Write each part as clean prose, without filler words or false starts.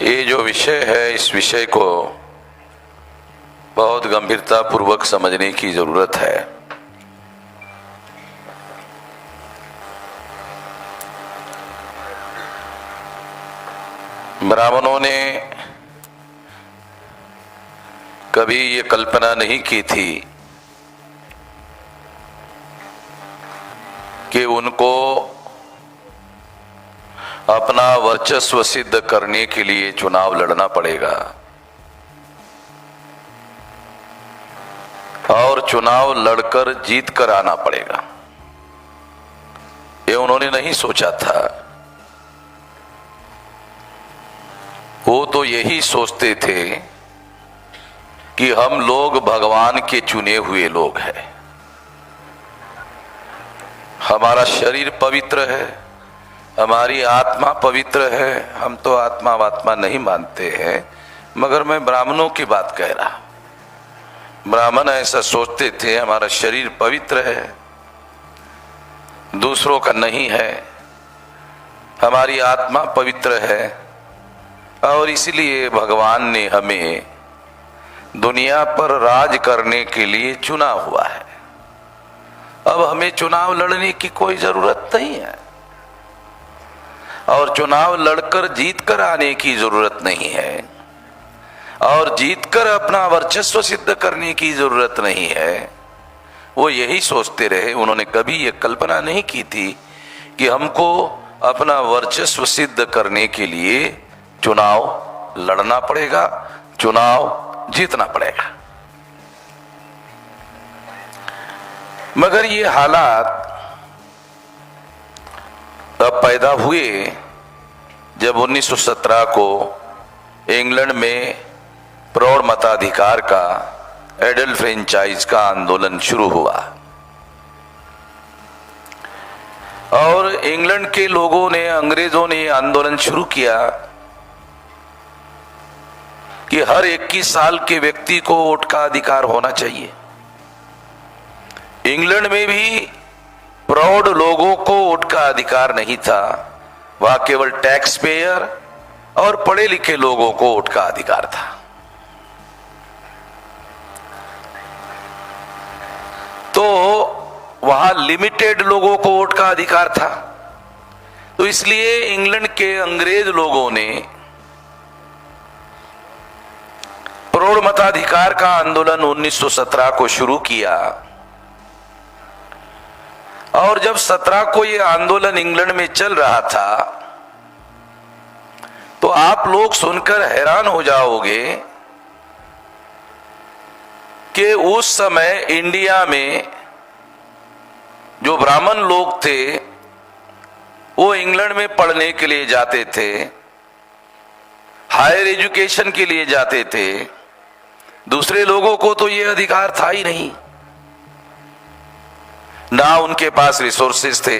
ये जो विषय है, इस विषय को बहुत गंभीरता पूर्वक समझने की जरूरत है। ब्राह्मणों ने कभी ये कल्पना नहीं की थी कि उनको अपना वर्चस्व सिद्ध करने के लिए चुनाव लड़ना पड़ेगा और चुनाव लड़कर जीत कर आना पड़ेगा। ये उन्होंने नहीं सोचा था। वो तो यही सोचते थे कि हम लोग भगवान के चुने हुए लोग हैं, हमारा शरीर पवित्र है, हमारी आत्मा पवित्र है। हम तो आत्मा वात्मा नहीं मानते हैं, मगर मैं ब्राह्मणों की बात कह रहा। ब्राह्मण ऐसा सोचते थे, हमारा शरीर पवित्र है, दूसरों का नहीं है, हमारी आत्मा पवित्र है और इसलिए भगवान ने हमें दुनिया पर राज करने के लिए चुना हुआ है। अब हमें चुनाव लड़ने की कोई जरूरत नहीं है और चुनाव लड़कर जीत कर आने की जरूरत नहीं है और जीतकर अपना वर्चस्व सिद्ध करने की जरूरत नहीं है। वो यही सोचते रहे। उन्होंने कभी ये कल्पना नहीं की थी कि हमको अपना वर्चस्व सिद्ध करने के लिए चुनाव लड़ना पड़ेगा, चुनाव जीतना पड़ेगा। मगर ये हालात तब पैदा हुए जब 1917 को इंग्लैंड में प्रौढ़ मताधिकार का, एडल्ट फ्रेंचाइज का आंदोलन शुरू हुआ और इंग्लैंड के लोगों ने, अंग्रेजों ने आंदोलन शुरू किया कि हर 21 साल के व्यक्ति को वोट का अधिकार होना चाहिए। इंग्लैंड में भी प्रौढ़ लोगों को वोट का अधिकार नहीं था, वहां केवल टैक्स पेयर और पढ़े लिखे लोगों को वोट का अधिकार था। तो वहां लिमिटेड लोगों को वोट का अधिकार था। तो इसलिए इंग्लैंड के अंग्रेज लोगों ने प्रौढ़ मताधिकार का आंदोलन 1917 को शुरू किया और जब 17 को यह आंदोलन इंग्लैंड में चल रहा था तो आप लोग सुनकर हैरान हो जाओगे कि उस समय इंडिया में जो ब्राह्मण लोग थे वो इंग्लैंड में पढ़ने के लिए जाते थे, हायर एजुकेशन के लिए जाते थे। दूसरे लोगों को तो ये अधिकार था ही नहीं, ना उनके पास रिसोर्सेस थे।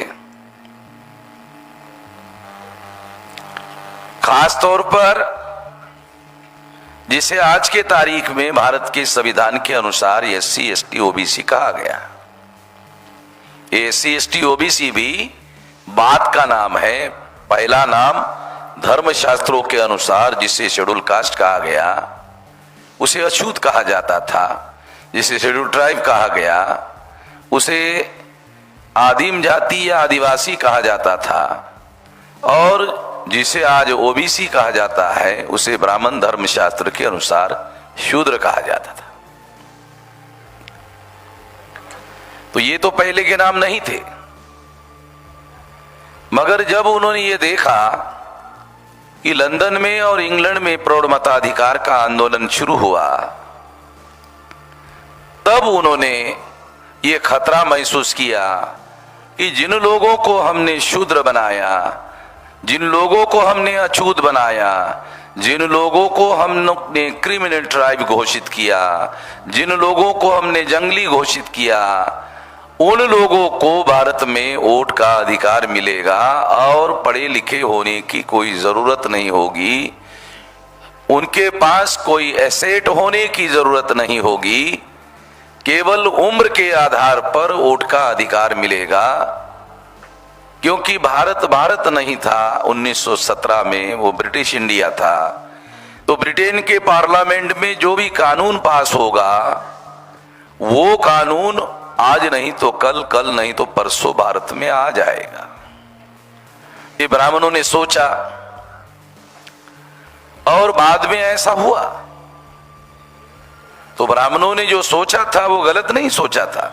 खास तौर पर जिसे आज के तारीख में भारत के संविधान के अनुसार एससी एसटी ओबीसी कहा गया। एससी एसटी ओबीसी भी बात का नाम है। पहला नाम धर्मशास्त्रों के अनुसार जिसे शेड्यूल कास्ट कहा गया उसे अछूत कहा जाता था, जिसे शेड्यूल ट्राइब कहा गया उसे आदिम जाति या आदिवासी कहा जाता था और जिसे आज ओबीसी कहा जाता है उसे ब्राह्मण धर्मशास्त्र के अनुसार शूद्र कहा जाता था। तो ये तो पहले के नाम नहीं थे, मगर जब उन्होंने ये देखा कि लंदन में और इंग्लैंड में प्रौढ़ मताधिकार का आंदोलन शुरू हुआ, तब उन्होंने ये खतरा महसूस किया कि जिन लोगों को हमने शूद्र बनाया, जिन लोगों को हमने अछूत बनाया, जिन लोगों को हमने क्रिमिनल ट्राइब घोषित किया, जिन लोगों को हमने जंगली घोषित किया, उन लोगों को भारत में वोट का अधिकार मिलेगा और पढ़े लिखे होने की कोई जरूरत नहीं होगी, उनके पास कोई एसेट होने की जरूरत नहीं होगी, केवल उम्र के आधार पर वोट का अधिकार मिलेगा। क्योंकि भारत भारत नहीं था 1917 में, वो ब्रिटिश इंडिया था। तो ब्रिटेन के पार्लियामेंट में जो भी कानून पास होगा वो कानून आज नहीं तो कल, कल नहीं तो परसों भारत में आ जाएगा। ये ब्राह्मणों ने सोचा और बाद में ऐसा हुआ। तो ब्राह्मणों ने जो सोचा था वो गलत नहीं सोचा था।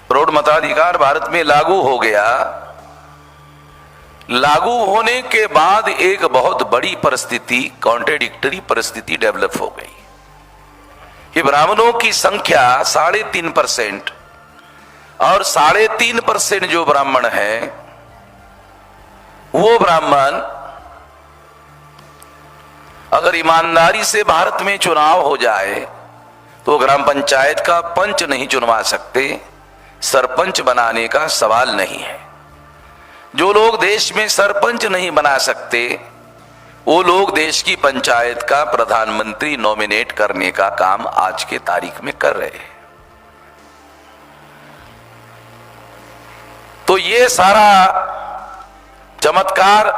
प्रौढ़ मताधिकार भारत में लागू हो गया। लागू होने के बाद एक बहुत बड़ी परिस्थिति, कॉन्ट्रेडिक्टरी परिस्थिति डेवलप हो गई कि ब्राह्मणों की संख्या 3.5% और 3.5% जो ब्राह्मण है वो ब्राह्मण अगर ईमानदारी से भारत में चुनाव हो जाए तो ग्राम पंचायत का पंच नहीं चुनवा सकते, सरपंच बनाने का सवाल नहीं है। जो लोग देश में सरपंच नहीं बना सकते वो लोग देश की पंचायत का प्रधानमंत्री नॉमिनेट करने का काम आज के तारीख में कर रहे हैं। तो ये सारा चमत्कार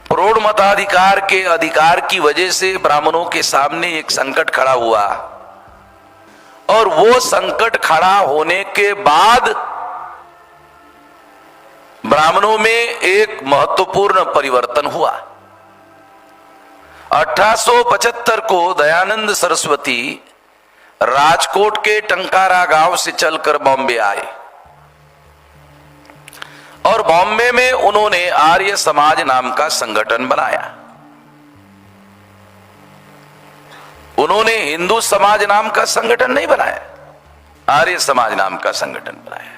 प्रौढ़ मताधिकार के अधिकार की वजह से ब्राह्मणों के सामने एक संकट खड़ा हुआ और वो संकट खड़ा होने के बाद ब्राह्मणों में एक महत्वपूर्ण परिवर्तन हुआ। 1875 को दयानंद सरस्वती राजकोट के टंकारा गांव से चलकर बॉम्बे आए और बॉम्बे में उन्होंने आर्य समाज नाम का संगठन बनाया। उन्होंने हिंदू समाज नाम का संगठन नहीं बनाया, आर्य समाज नाम का संगठन बनाया।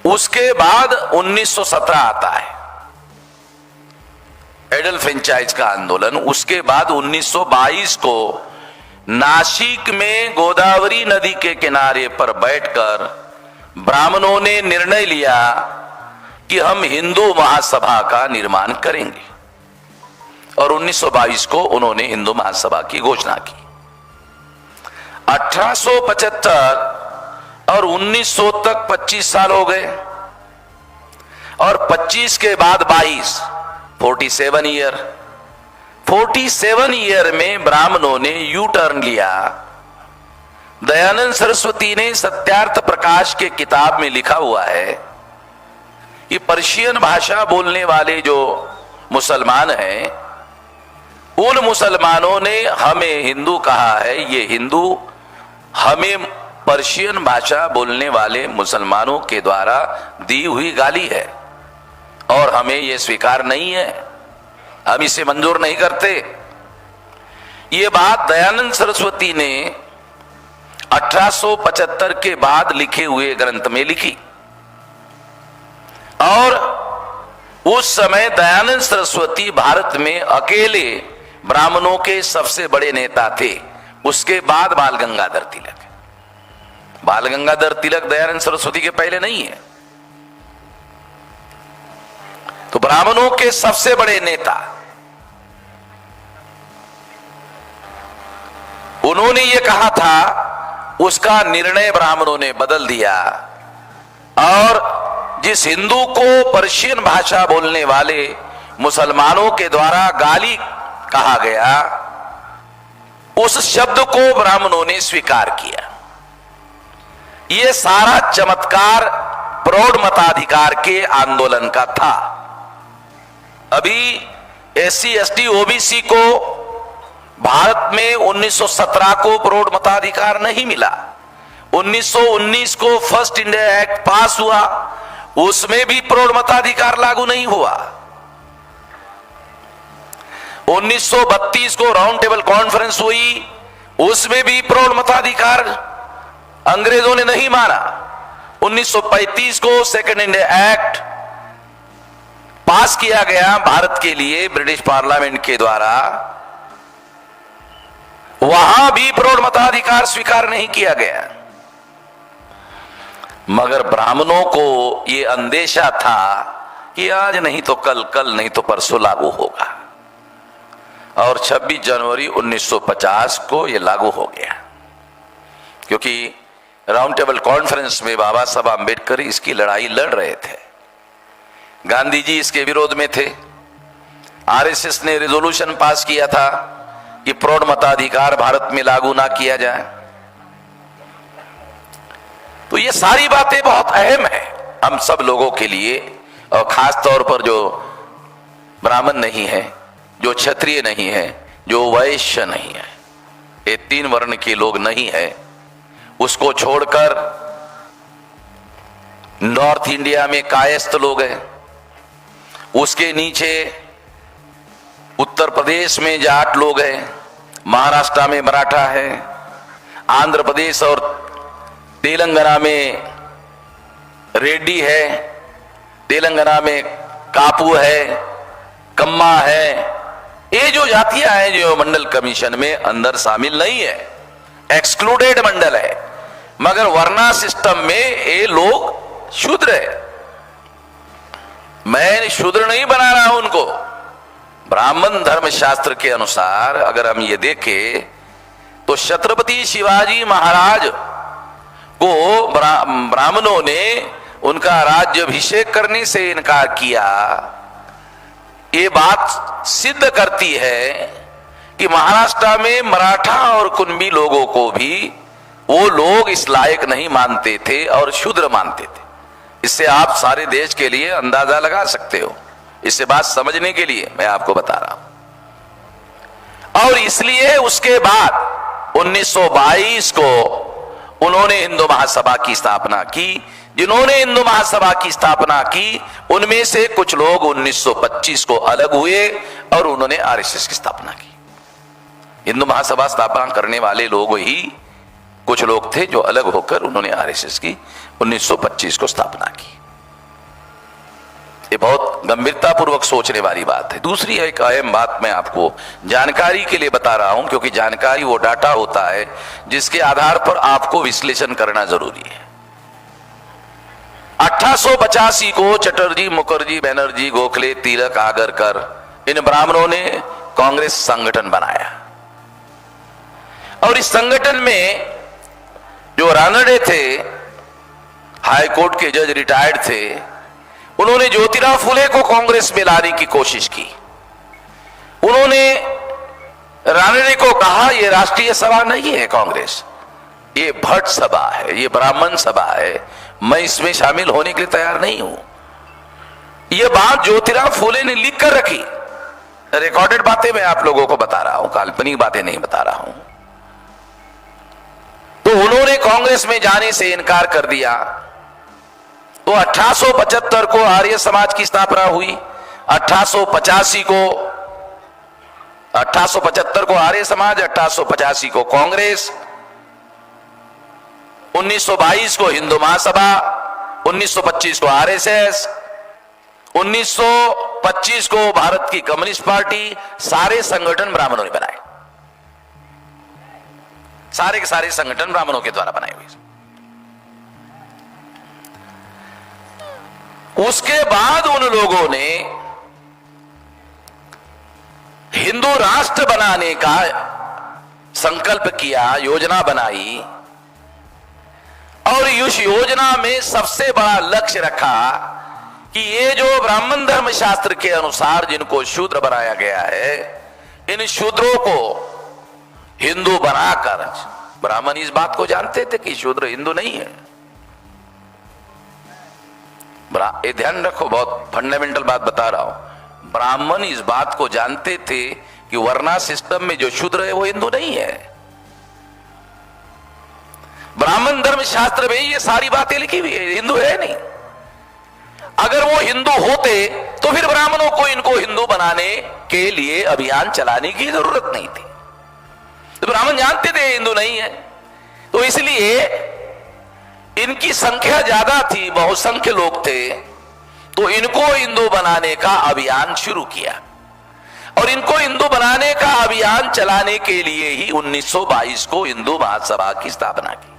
उसके बाद 1917 आता है, एडल फ्रेंचाइज का आंदोलन। उसके बाद 1922 को नासिक में गोदावरी नदी के किनारे पर बैठकर ब्राह्मणों ने निर्णय लिया कि हम हिंदू महासभा का निर्माण करेंगे और 1922 को उन्होंने हिंदू महासभा की घोषणा की। 1875 और 1900 तक 25 साल हो गए और 25 के बाद 22, 47 ईयर। 47 ईयर में ब्राह्मणों ने यू टर्न लिया। दयानंद सरस्वती ने सत्यार्थ प्रकाश के किताब में लिखा हुआ है कि पर्शियन भाषा बोलने वाले जो मुसलमान हैं उन मुसलमानों ने हमें हिंदू कहा है। ये हिंदू हमें पर्शियन भाषा बोलने वाले मुसलमानों के द्वारा दी हुई गाली है और हमें यह स्वीकार नहीं है, हम इसे मंजूर नहीं करते। ये बात दयानंद सरस्वती ने 1875 के बाद लिखे हुए ग्रंथ में लिखी और उस समय दयानंद सरस्वती भारत में अकेले ब्राह्मणों के सबसे बड़े नेता थे। उसके बाद बाल गंगाधर तिलक। बाल गंगाधर तिलक दयानंद सरस्वती के पहले नहीं है। तो ब्राह्मणों के सबसे बड़े नेता, उन्होंने ये कहा था, उसका निर्णय ब्राह्मणों ने बदल दिया और जिस हिंदू को पर्शियन भाषा बोलने वाले मुसलमानों के द्वारा गाली कहा गया उस शब्द को ब्राह्मणों ने स्वीकार किया। यह सारा चमत्कार प्रौढ़ मताधिकार के आंदोलन का था। अभी एससी एसटी ओबीसी को भारत में 1917 को प्रौढ़ मताधिकार नहीं मिला। 1919 को फर्स्ट इंडिया एक्ट पास हुआ, उसमें भी प्रौढ़ मताधिकार लागू नहीं हुआ। 1932 को राउंड टेबल कॉन्फ्रेंस हुई, उसमें भी प्रौढ़ मताधिकार अंग्रेजों ने नहीं माना। 1935 को सेकेंड इंडिया एक्ट पास किया गया भारत के लिए ब्रिटिश पार्लियामेंट के द्वारा, वहां भी प्रौढ़ मताधिकार स्वीकार नहीं किया गया। मगर ब्राह्मणों को यह अंदेशा था कि आज नहीं तो कल, कल नहीं तो परसों लागू होगा और 26 जनवरी 1950 को यह लागू हो गया, क्योंकि राउंड टेबल कॉन्फ्रेंस में बाबा साहब आंबेडकर इसकी लड़ाई लड़ रहे थे। गांधी जी इसके विरोध में थे आरएसएस ने रिजोल्यूशन पास किया था कि प्रौढ़ मताधिकार भारत में लागू ना किया जाए। तो ये सारी बातें बहुत अहम है हम सब लोगों के लिए, और खास तौर पर जो ब्राह्मण नहीं है, जो क्षत्रिय नहीं है, जो वैश्य नहीं है, ये 3 वर्ण के लोग नहीं है, उसको छोड़कर नॉर्थ इंडिया में कायस्थ लोग हैं, उसके नीचे उत्तर प्रदेश में जाट लोग हैं, महाराष्ट्र में मराठा है, आंध्र प्रदेश और तेलंगाना में रेड्डी है, तेलंगाना में कापू है, कम्मा है। ये जो जातियां हैं जो मंडल कमीशन में अंदर शामिल नहीं है, एक्सक्लूडेड मंडल है, मगर वर्णा सिस्टम में ये लोग शूद्र है। मैं शूद्र नहीं बना रहा हूं उनको। ब्राह्मण धर्म शास्त्र के अनुसार अगर हम ये देखें तो छत्रपति शिवाजी महाराज को ब्राह्मणों ने उनका राज्याभिषेक करने से इनकार किया। ये बात सिद्ध करती है कि महाराष्ट्र में मराठा और कुणबी लोगों को भी वो लोग इस लायक नहीं मानते थे और शूद्र मानते थे। इससे आप सारे देश के लिए अंदाजा लगा सकते हो। इससे बात समझने के लिए मैं आपको बता रहा हूं। और इसलिए उसके बाद 1922 को उन्होंने हिंदू महासभा की स्थापना की। जिन्होंने हिंदू महासभा की स्थापना की उनमें से कुछ लोग 1925 को अलग हुए और उन्होंने आरएसएस की स्थापना की। हिंदू महासभा स्थापना करने वाले लोग ही कुछ लोग थे जो अलग होकर उन्होंने आरएसएस की 1925 को स्थापना की। ये बहुत गंभीरता पूर्वक सोचने वाली बात है। दूसरी एक अहम बात मैं आपको जानकारी के लिए बता रहा हूं, क्योंकि जानकारी वो डाटा होता है जिसके आधार पर आपको विश्लेषण करना जरूरी है। 1885 को चटर्जी, मुखर्जी, बनर्जी, गोखले, तिलक, आगरकर इन ब्राह्मणों ने कांग्रेस संगठन बनाया। और इस संगठन में जो रानडे थे, हाई कोर्ट के जज रिटायर्ड थे, उन्होंने ज्योतिराव फुले को कांग्रेस में लाने की कोशिश की। उन्होंने रानडे को कहा यह राष्ट्रीय सभा नहीं है कांग्रेस, ये भट्ट सभा है, ये ब्राह्मण सभा है, मैं इसमें शामिल होने के लिए तैयार नहीं हूं। यह बात ज्योतिराव फुले ने लिख कर रखी। रिकॉर्डेड बातें मैं आप लोगों को बता रहा हूं, काल्पनिक बातें नहीं बता रहा हूं। तो उन्होंने कांग्रेस में जाने से इनकार कर दिया। तो 1875 को आर्य समाज की स्थापना हुई। 1885 को 1875 को आर्य समाज, 1885 को कांग्रेस, 1922 को हिंदू महासभा, 1925 को आरएसएस, 1925 को भारत की कम्युनिस्ट पार्टी। सारे संगठन ब्राह्मणों ने बनाए, सारे के सारे संगठन ब्राह्मणों के द्वारा बनाए हुए। उसके बाद उन लोगों ने हिंदू राष्ट्र बनाने का संकल्प किया, योजना बनाई, और इस योजना में सबसे बड़ा लक्ष्य रखा कि ये जो ब्राह्मण धर्म शास्त्र के अनुसार जिनको शूद्र बनाया गया है, इन शूद्रों को हिंदू बनाकर, ब्राह्मण इस बात को जानते थे कि शूद्र हिंदू नहीं है। ये ध्यान रखो, बहुत फंडामेंटल बात बता रहा हूं। ब्राह्मण इस बात को जानते थे कि वर्णा सिस्टम में जो शूद्र है वो हिंदू नहीं है। ब्राह्मण धर्म शास्त्र में ये सारी बातें लिखी हुई है, हिंदू है नहीं। अगर वो हिंदू होते तो फिर ब्राह्मणों को इनको हिंदू बनाने के लिए अभियान चलाने की जरूरत नहीं थी। तो ब्राह्मण जानते थे हिंदू नहीं है, तो इसलिए इनकी संख्या ज्यादा थी, बहुसंख्य लोग थे, तो इनको हिंदू बनाने का अभियान शुरू किया। और इनको हिंदू बनाने का अभियान चलाने के लिए ही 1922 को हिंदू महासभा की स्थापना की।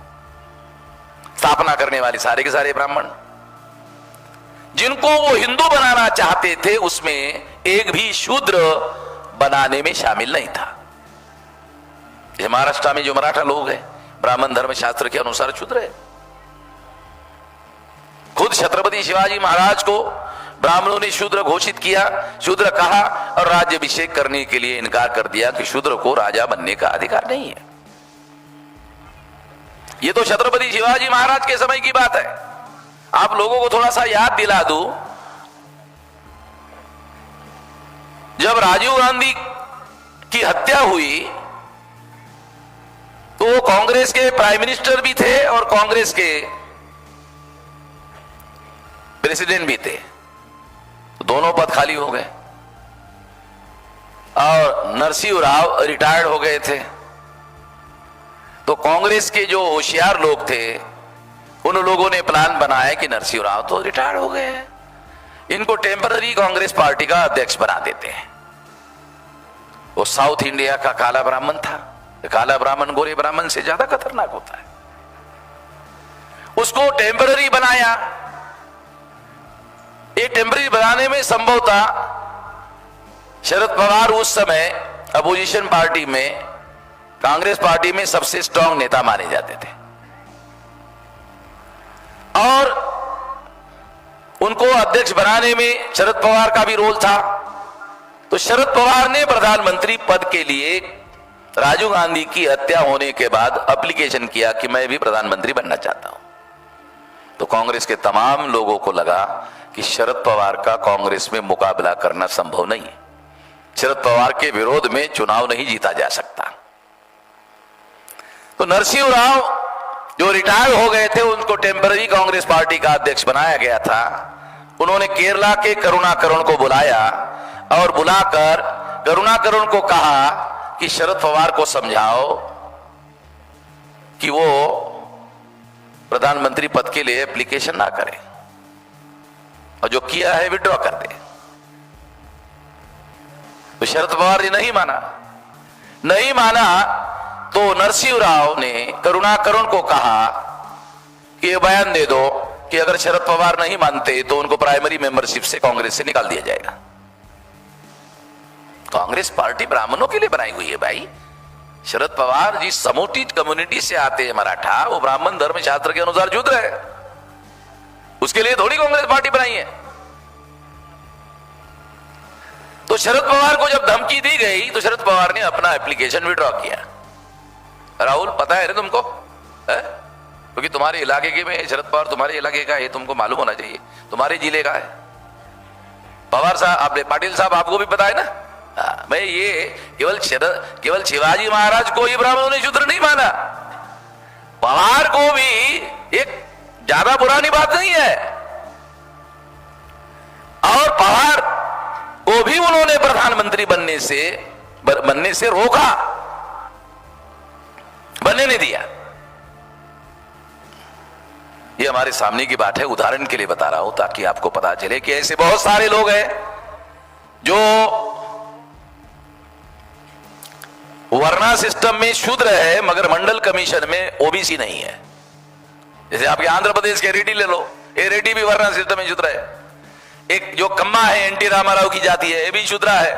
स्थापना करने वाले सारे के सारे ब्राह्मण, जिनको वो हिंदू बनाना चाहते थे, उसमें एक भी शूद्र बनाने में शामिल नहीं था। महाराष्ट्र में जो मराठा लोग हैं, ब्राह्मण धर्म शास्त्र के अनुसार शूद्र है। खुद छत्रपति शिवाजी महाराज को ब्राह्मणों ने शूद्र घोषित किया, शूद्र कहा और राज्याभिषेक करने के लिए इनकार कर दिया कि शूद्र को राजा बनने का अधिकार नहीं है। ये तो छत्रपति शिवाजी महाराज के समय की बात है। आप लोगों को थोड़ा सा याद दिला दूं, जब राजीव गांधी की हत्या हुई तो वो कांग्रेस के प्राइम मिनिस्टर भी थे और कांग्रेस के प्रेसिडेंट भी थे, तो दोनों पद खाली हो गए और नरसिंह राव रिटायर्ड हो गए थे। तो कांग्रेस के जो होशियार लोग थे उन लोगों ने प्लान बनाया कि नरसिंह राव तो रिटायर्ड हो गए हैं, इनको टेम्पररी कांग्रेस पार्टी का अध्यक्ष बना देते हैं। वो साउथ इंडिया का काला ब्राह्मण था। काला ब्राह्मण गोरे ब्राह्मण से ज्यादा खतरनाक होता है। उसको टेम्पररी बनाया। ये टेम्पररी बनाने में संभवतः शरद पवार उस समय अपोजिशन पार्टी में, कांग्रेस पार्टी में सबसे स्ट्रांग नेता माने जाते थे और उनको अध्यक्ष बनाने में शरद पवार का भी रोल था। तो शरद पवार ने प्रधानमंत्री पद के लिए राजीव गांधी की हत्या होने के बाद एप्लीकेशन किया कि मैं भी प्रधानमंत्री बनना चाहता हूं। तो कांग्रेस के तमाम लोगों को लगा कि शरद पवार का कांग्रेस में मुकाबला करना संभव नहीं है, शरद पवार के विरोध में चुनाव नहीं जीता जा सकता। तो नरसिंह राव जो रिटायर हो गए थे उनको टेम्पररी कांग्रेस पार्टी का अध्यक्ष बनाया गया था। उन्होंने केरला के करुणाकरण को बुलाया और बुलाकर करुणाकरण को कहा कि शरद पवार को समझाओ कि वो प्रधानमंत्री पद के लिए एप्लीकेशन ना करें और जो किया है विड्रॉ कर दे। तो शरद पवार ने नहीं माना तो नरसिंह राव ने करुणाकरण को कहा कि ये बयान दे दो कि अगर शरद पवार नहीं मानते तो उनको प्राइमरी मेंबरशिप से कांग्रेस से निकाल दिया जाएगा। कांग्रेस पार्टी ब्राह्मणों के लिए बनाई हुई है भाई। शरद पवार जिस समूचित कम्युनिटी से आते हैं मराठा, वो ब्राह्मण धर्म शास्त्र के अनुसार शूद्र है, उसके लिए थोड़ी कांग्रेस पार्टी बनाई है। तो शरद पवार को जब धमकी दी गई तो शरद पवार ने अपना एप्लीकेशन विड्रॉ किया। राहुल पता है ना तुमको, क्योंकि तुम्हारे इलाके के में शरद पवार तुम्हारे इलाके का है, तुमको मालूम होना चाहिए, तुम्हारे जिले का है। पवार साहब, आपने पाटिल साहब, आपको भी पता है ना। मैं ये केवल शिवाजी महाराज को ही ब्राह्मणों ने शूद्र नहीं माना, पवार को भी एक ज्यादा पुरानी बात नहीं है। और पवार को भी उन्होंने प्रधानमंत्री बनने से रोका, बनने नहीं दिया। ये हमारे सामने की बात है, उदाहरण के लिए बता रहा हूं ताकि आपको पता चले कि ऐसे बहुत सारे लोग हैं जो वर्णा सिस्टम में शूद्र है मगर मंडल कमीशन में ओबीसी नहीं है। जैसे आपके आंध्र प्रदेश के रेड्डी ले लो, ये रेड्डी भी वर्णा सिस्टम में शूद्र है। एक जो कम्मा है एनटी रामाराव की जाति है, ये भी शूद्र है।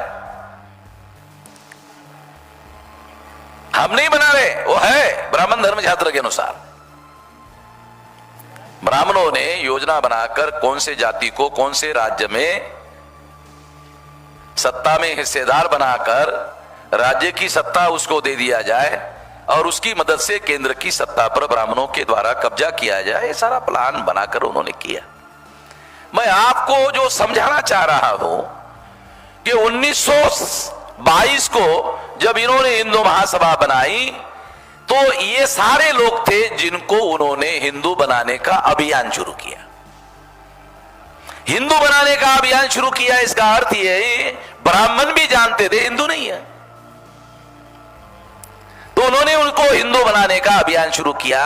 हम नहीं बना रहे, वो है ब्राह्मण धर्म शास्त्र के अनुसार। ब्राह्मणों ने योजना बनाकर कौन से जाति को कौन से राज्य में सत्ता में हिस्सेदार बनाकर राज्य की सत्ता उसको दे दिया जाए और उसकी मदद से केंद्र की सत्ता पर ब्राह्मणों के द्वारा कब्जा किया जाए, ये सारा प्लान बनाकर उन्होंने किया। मैं आपको जो समझाना चाह रहा हूं कि 1922 को जब इन्होंने हिंदू महासभा बनाई तो ये सारे लोग थे जिनको उन्होंने हिंदू बनाने का अभियान शुरू किया। हिंदू बनाने का अभियान शुरू किया, इसका अर्थ ये ब्राह्मण भी जानते थे हिंदू नहीं है, तो उन्होंने उनको हिंदू बनाने का अभियान शुरू किया।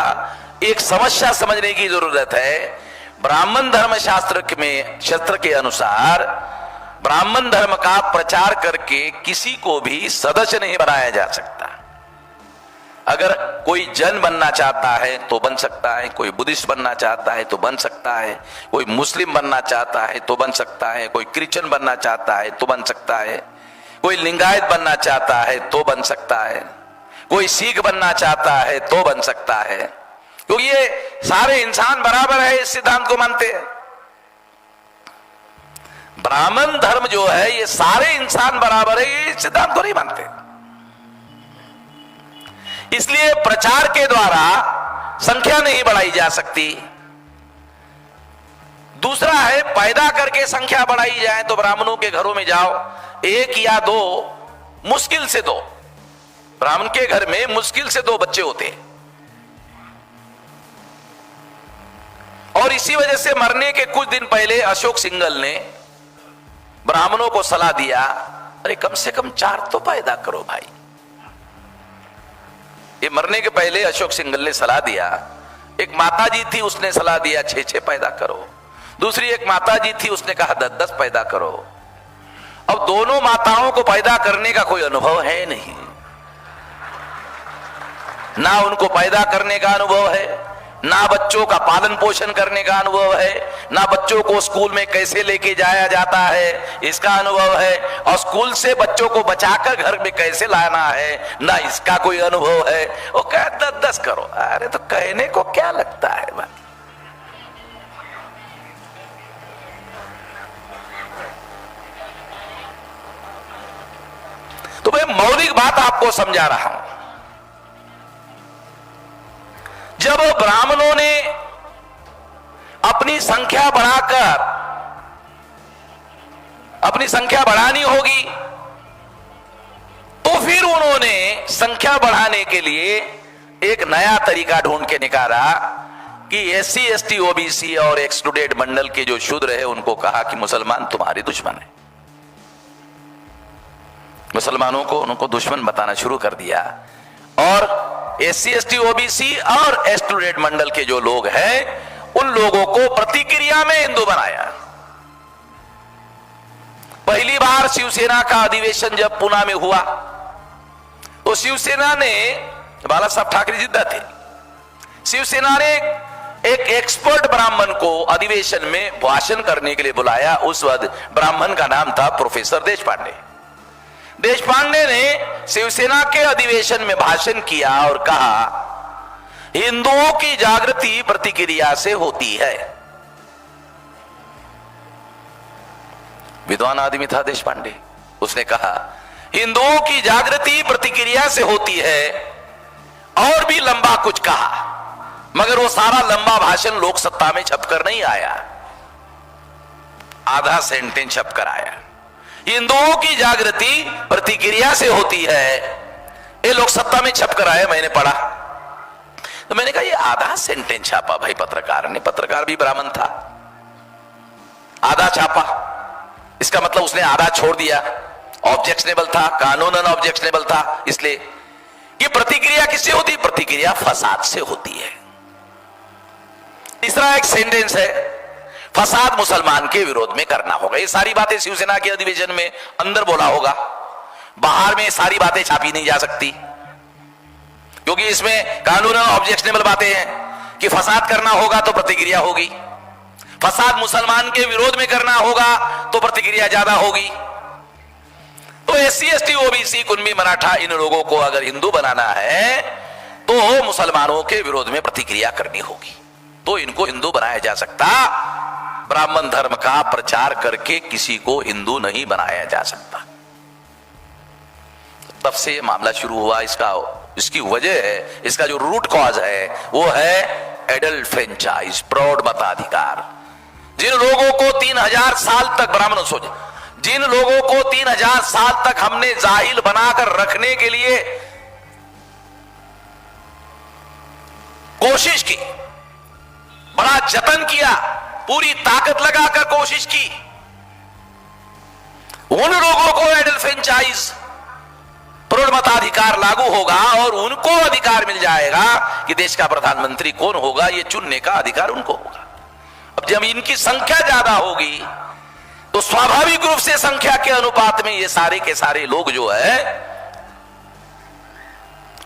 एक समस्या समझने की जरूरत है। ब्राह्मण धर्म शास्त्र के अनुसार ब्राह्मण धर्म का प्रचार करके किसी को भी सदस्य नहीं बनाया जा सकता। अगर कोई जैन बनना चाहता है तो बन सकता है, कोई बुद्धिस्ट बनना चाहता है तो बन सकता है, कोई मुस्लिम बनना चाहता है तो बन सकता है, कोई क्रिश्चियन बनना चाहता है तो बन सकता है, कोई लिंगायत बनना चाहता है तो बन सकता है, कोई सिख बनना चाहता है तो बन सकता है, क्योंकि ये सारे इंसान बराबर है, इस सिद्धांत को मानते हैं। ब्राह्मण धर्म जो है ये सारे इंसान बराबर है, ये सिद्धांत तो नहीं मानते। इसलिए प्रचार के द्वारा संख्या नहीं बढ़ाई जा सकती। दूसरा है पैदा करके संख्या बढ़ाई जाए तो ब्राह्मणों के घरों में जाओ, एक या दो, मुश्किल से दो, ब्राह्मण के घर में मुश्किल से 2 बच्चे होते। और इसी वजह से मरने के कुछ दिन पहले अशोक सिंघल ने ब्राह्मणों को सलाह दिया, अरे कम से कम 4 तो पैदा करो भाई। ये मरने के पहले अशोक सिंघल ने सलाह दिया। एक माता जी थी, उसने सलाह दिया 6-6 पैदा करो। दूसरी एक माता जी थी, उसने कहा 10-10 पैदा करो। अब दोनों माताओं को पैदा करने का कोई अनुभव है नहीं, ना उनको पैदा करने का अनुभव है, ना बच्चों का पालन पोषण करने का अनुभव है, ना बच्चों को स्कूल में कैसे लेके जाया जाता है इसका अनुभव है, और स्कूल से बच्चों को बचाकर घर में कैसे लाना है ना इसका कोई अनुभव है। वो कह 10-10 करो। अरे तो कहने को क्या लगता है भाई। तो मैं मौलिक बात आपको समझा रहा हूं। जब ब्राह्मणों ने अपनी संख्या बढ़ाकर अपनी संख्या बढ़ानी होगी तो फिर उन्होंने संख्या बढ़ाने के लिए एक नया तरीका ढूंढ के निकाला कि SC ST OBC और एक्सक्लूडेड मंडल के जो शूद्र है उनको कहा कि मुसलमान तुम्हारे दुश्मन है। मुसलमानों को उनको दुश्मन बताना शुरू कर दिया और SC ST OBC और एक्सक्लूडेड मंडल के जो लोग हैं उन लोगों को प्रतिक्रिया में हिंदू बनाया। पहली बार शिवसेना का अधिवेशन जब पुणे में हुआ तो शिवसेना ने, बाला साहब ठाकरे जिद्दा थे, शिवसेना ने एक एक्सपर्ट ब्राह्मण को अधिवेशन में भाषण करने के लिए बुलाया। उस वक्त ब्राह्मण का नाम था प्रोफेसर देशपांडे। देशपांडे ने शिवसेना के अधिवेशन में भाषण किया और कहा हिंदुओं की जागृति प्रतिक्रिया से होती है। विद्वान आदमी था देशपांडे। उसने कहा हिंदुओं की जागृति प्रतिक्रिया से होती है, और भी लंबा कुछ कहा, मगर वो सारा लंबा भाषण लोक सत्ता में छपकर नहीं आया, आधा सेंटेंस छपकर आया। हिंदुओं की जागृति प्रतिक्रिया से होती है, ये लोक सत्ता में छपकर आया, मैंने पढ़ा। तो मैंने कहा ये आधा सेंटेंस छापा भाई पत्रकार ने, पत्रकार भी ब्राह्मण था, आधा छापा, इसका मतलब उसने आधा छोड़ दिया। ऑब्जेक्शनेबल था, कानूनन ऑब्जेक्शनेबल था। इसलिए ये प्रतिक्रिया किससे होती है? प्रतिक्रिया फसाद से होती है। तीसरा एक सेंटेंस है, फसाद मुसलमान के विरोध में करना होगा। ये सारी बातें शिवसेना के अधिवेशन में अंदर बोला होगा, बाहर में सारी बातें छापी नहीं जा सकती, क्योंकि इसमें कानूनन ऑब्जेक्शनेबल बातें हैं कि फसाद करना होगा तो प्रतिक्रिया होगी, फसाद मुसलमान के विरोध में करना होगा तो प्रतिक्रिया ज्यादा होगी। तो SC ST OBC कुनबी मराठा इन लोगों को अगर हिंदू बनाना है तो मुसलमानों के विरोध में प्रतिक्रिया करनी होगी, तो इनको हिंदू बनाया जा सकता। ब्राह्मण धर्म का प्रचार करके किसी को हिंदू नहीं बनाया जा सकता। तब से ये मामला शुरू हुआ। इसकी वजह है, इसका जो रूट कॉज है वो है एडल्ट फ्रेंचाइज, प्रौढ़ मताधिकार। जिन लोगों को 3000 साल तक, ब्राह्मण सोच, जिन लोगों को 3000 साल तक हमने जाहिल बनाकर रखने के लिए कोशिश की, बड़ा जतन किया, पूरी ताकत लगाकर कोशिश की, उन लोगों को एडल्ट फ्रेंचाइज, प्रौढ़ मताधिकार लागू होगा और उनको अधिकार मिल जाएगा कि देश का प्रधानमंत्री कौन होगा, ये चुनने का अधिकार उनको होगा। अब जब इनकी संख्या ज्यादा होगी तो स्वाभाविक रूप से संख्या के अनुपात में ये सारे के सारे लोग जो है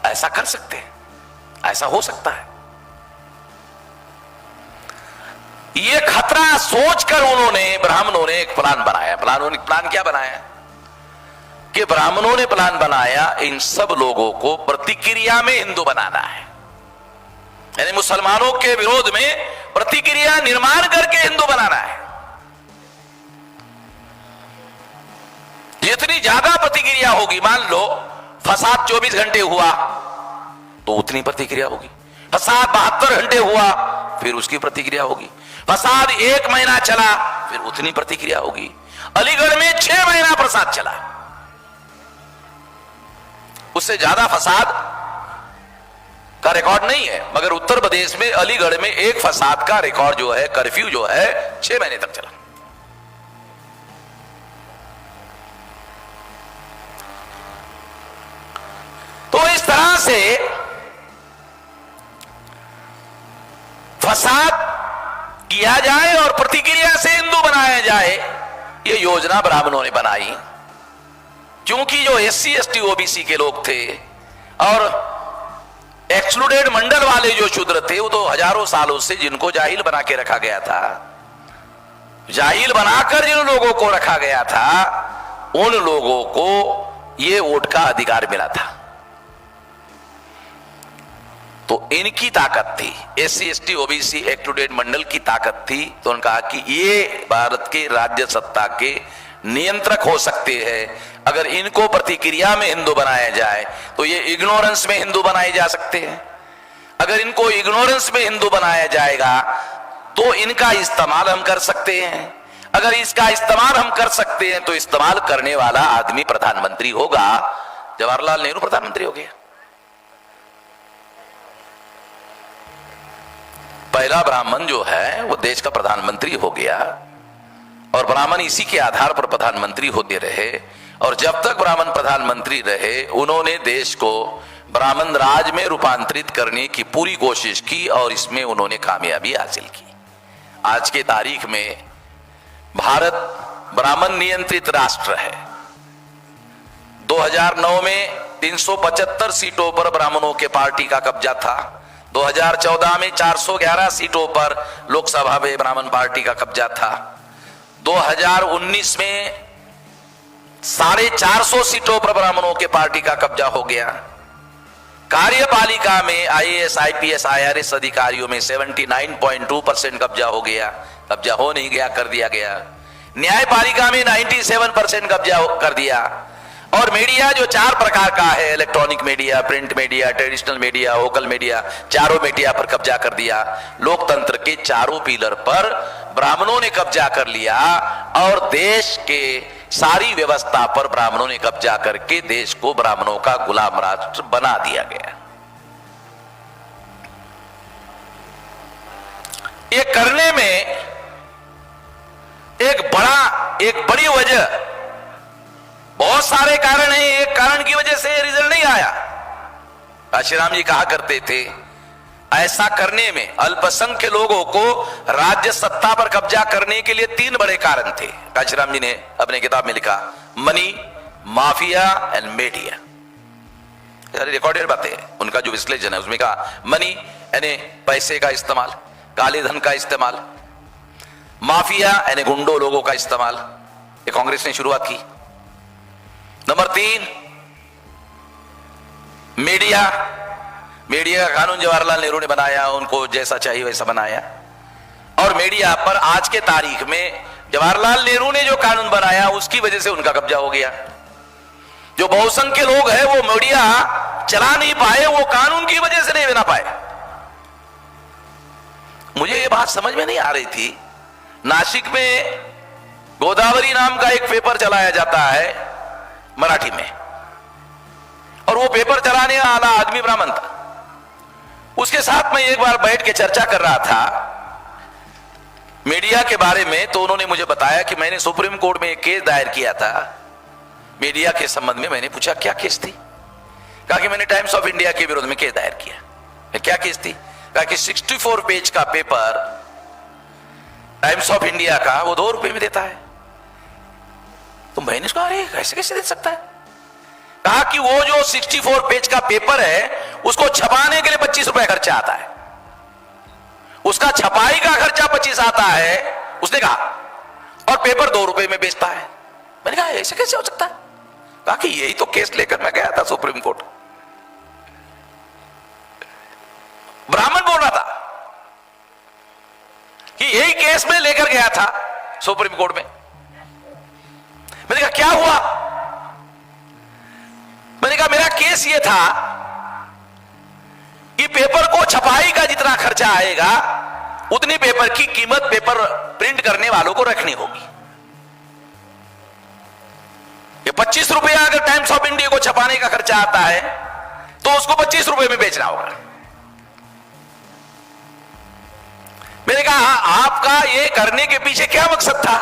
ऐसा कर सकते हैं, ऐसा हो सकता है। ये खतरा सोचकर उन्होंने, ब्राह्मणों ने एक प्लान बनाया। प्लान क्या बनाया कि ब्राह्मणों ने प्लान बनाया इन सब लोगों को प्रतिक्रिया में हिंदू बनाना है, यानी मुसलमानों के विरोध में प्रतिक्रिया निर्माण करके हिंदू बनाना है। जितनी ज्यादा प्रतिक्रिया होगी, मान लो फसाद 24 घंटे हुआ तो उतनी प्रतिक्रिया होगी, फसाद 72 घंटे हुआ फिर उसकी प्रतिक्रिया होगी, फसाद 1 महीना चला फिर उतनी प्रतिक्रिया होगी। अलीगढ़ में 6 महीना फसाद चला, उससे ज्यादा फसाद का रिकॉर्ड नहीं है, मगर उत्तर प्रदेश में अलीगढ़ में एक फसाद का रिकॉर्ड जो है, कर्फ्यू जो है 6 महीने तक चला। तो इस तरह से फसाद किया जाए और प्रतिक्रिया से हिंदू बनाया जाए, यह योजना ब्राह्मणों ने बनाई। क्योंकि जो SC ST OBC के लोग थे और एक्सक्लूडेड मंडल वाले जो शूद्र थे, वो तो हजारों सालों से जिनको जाहिल बना के रखा गया था, जाहिल बनाकर जिन लोगों को रखा गया था, उन लोगों को ये वोट का अधिकार मिला था। तो इनकी ताकत थी, SC ST OBC एक्सक्लूडेड मंडल की ताकत थी। तो उन्होंने कहा कि ये भारत के राज्य सत्ता के नियंत्रक हो सकते हैं। अगर इनको प्रतिक्रिया में हिंदू बनाया जाए तो ये इग्नोरेंस में हिंदू बनाए जा सकते हैं। अगर इनको इग्नोरेंस में हिंदू बनाया जाएगा तो इनका इस्तेमाल हम कर सकते हैं। अगर इसका इस्तेमाल हम कर सकते हैं तो इस्तेमाल करने वाला आदमी प्रधानमंत्री होगा। जवाहरलाल नेहरू प्रधानमंत्री हो गया, पहला ब्राह्मण जो है वो देश का प्रधानमंत्री हो गया, और ब्राह्मण इसी के आधार पर प्रधानमंत्री होते रहे। और जब तक ब्राह्मण प्रधानमंत्री रहे, उन्होंने देश को ब्राह्मण राज में रूपांतरित करने की पूरी कोशिश की और इसमें उन्होंने कामयाबी हासिल की। आज के तारीख में भारत ब्राह्मण नियंत्रित राष्ट्र है। 2009 में 375 सीटों पर ब्राह्मणों के पार्टी का कब्जा था। 2014 में 411 सीटों पर लोकसभा में ब्राह्मण पार्टी का कब्जा था। 2019 में 450 सीटों पर ब्राह्मणों के पार्टी का कब्जा हो गया। कार्यपालिका में IAS IPS IRS अधिकारियों में 79.2% कब्जा हो गया, कब्जा हो नहीं गया, कर दिया गया। न्यायपालिका में 97% कब्जा कर दिया। और मीडिया जो 4 प्रकार का है, electronic media, print media, traditional media, vocal media, चारों मीडिया पर कब्जा कर दिया। लोकतंत्र के चारों पिलर पर ब्राह्मणों ने कब्जा कर लिया और देश के सारी व्यवस्था पर ब्राह्मणों ने कब्जा करके देश को ब्राह्मणों का गुलाम राष्ट्र बना दिया गया। ये करने में एक बड़ी वजह, बहुत सारे कारण हैं, एक कारण की वजह से रिजल्ट नहीं आया। काशीराम जी कहा करते थे, ऐसा करने में अल्पसंख्य लोगों को राज्य सत्ता पर कब्जा करने के लिए 3 बड़े कारण थे। काशीराम जी ने अपने किताब में लिखा, money, mafia and media. Recorded बातें, उनका जो विश्लेषण है उसमें कहा मनी यानी पैसे का इस्तेमाल, काले धन का इस्तेमाल, माफिया यानी गुंडों लोगों का इस्तेमाल, ये कांग्रेस ने शुरुआत की। Number 3 media. मीडिया का कानून जवाहरलाल नेहरू ने बनाया, उनको जैसा चाहिए वैसा बनाया। और मीडिया पर आज के तारीख में जवाहरलाल नेहरू ने जो कानून बनाया उसकी वजह से उनका कब्जा हो गया। जो बहुसंख्य लोग हैं वो मीडिया चला नहीं पाए, वो कानून की वजह से नहीं बना पाए। मुझे ये बात समझ में नहीं आ रही थी। नासिक में गोदावरी नाम का एक पेपर चलाया जाता है मराठी में, और वो पेपर चलाने वाला आदमी ब्राह्मण था। उसके साथ मैं एक बार बैठ के चर्चा कर रहा था मीडिया के बारे में, तो उन्होंने मुझे बताया कि मैंने सुप्रीम कोर्ट में एक केस दायर किया था मीडिया के संबंध में। मैंने पूछा क्या केस थी? कहा कि मैंने टाइम्स ऑफ इंडिया के विरोध में केस दायर किया। क्या केस थी? कहा कि 64 पेज का पेपर टाइम्स ऑफ इंडिया का वो 2 रुपए में देता है। तो मैंने कहा अरे कैसे कैसे दे सकता है? कहा कि वो जो 64 पेज का पेपर है उसको छपाने के लिए 25 रुपए खर्चा आता है, उसका छपाई का खर्चा 25 आता है उसने कहा, और पेपर 2 रुपए में बेचता है। मैंने कहा ऐसे कैसे हो सकता है? कहा कि यही तो केस लेकर मैं गया था सुप्रीम कोर्ट। ब्राह्मण बोल रहा था कि यही केस में लेकर गया था सुप्रीम कोर्ट में। मैंने कहा क्या हुआ? कहा मेरा केस ये था कि पेपर को छपाई का जितना खर्चा आएगा उतनी पेपर की कीमत पेपर प्रिंट करने वालों को रखनी होगी। ये 25 रुपया अगर टाइम्स ऑफ इंडिया को छपाने का खर्चा आता है तो उसको 25 रुपए में बेचना होगा। मैंने कहा आपका ये करने के पीछे क्या मकसद था?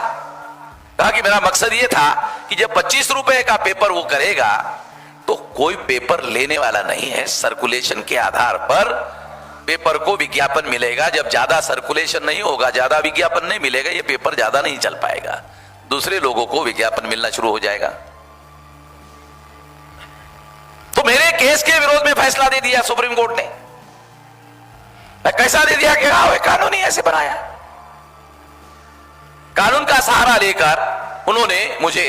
कहा कि मेरा मकसद ये था कि जब 25 रुपए का पेपर वो करेगा तो कोई पेपर लेने वाला नहीं है, सर्कुलेशन के आधार पर पेपर को विज्ञापन मिलेगा। जब ज्यादा सर्कुलेशन नहीं होगा, ज्यादा विज्ञापन नहीं मिलेगा, ये पेपर ज्यादा नहीं चल पाएगा, दूसरे लोगों को विज्ञापन मिलना शुरू हो जाएगा। तो मेरे केस के विरोध में फैसला दे दिया सुप्रीम कोर्ट ने। कैसा दे दिया कि कानून ही ऐसे बनाया। कानून का सहारा लेकर उन्होंने मुझे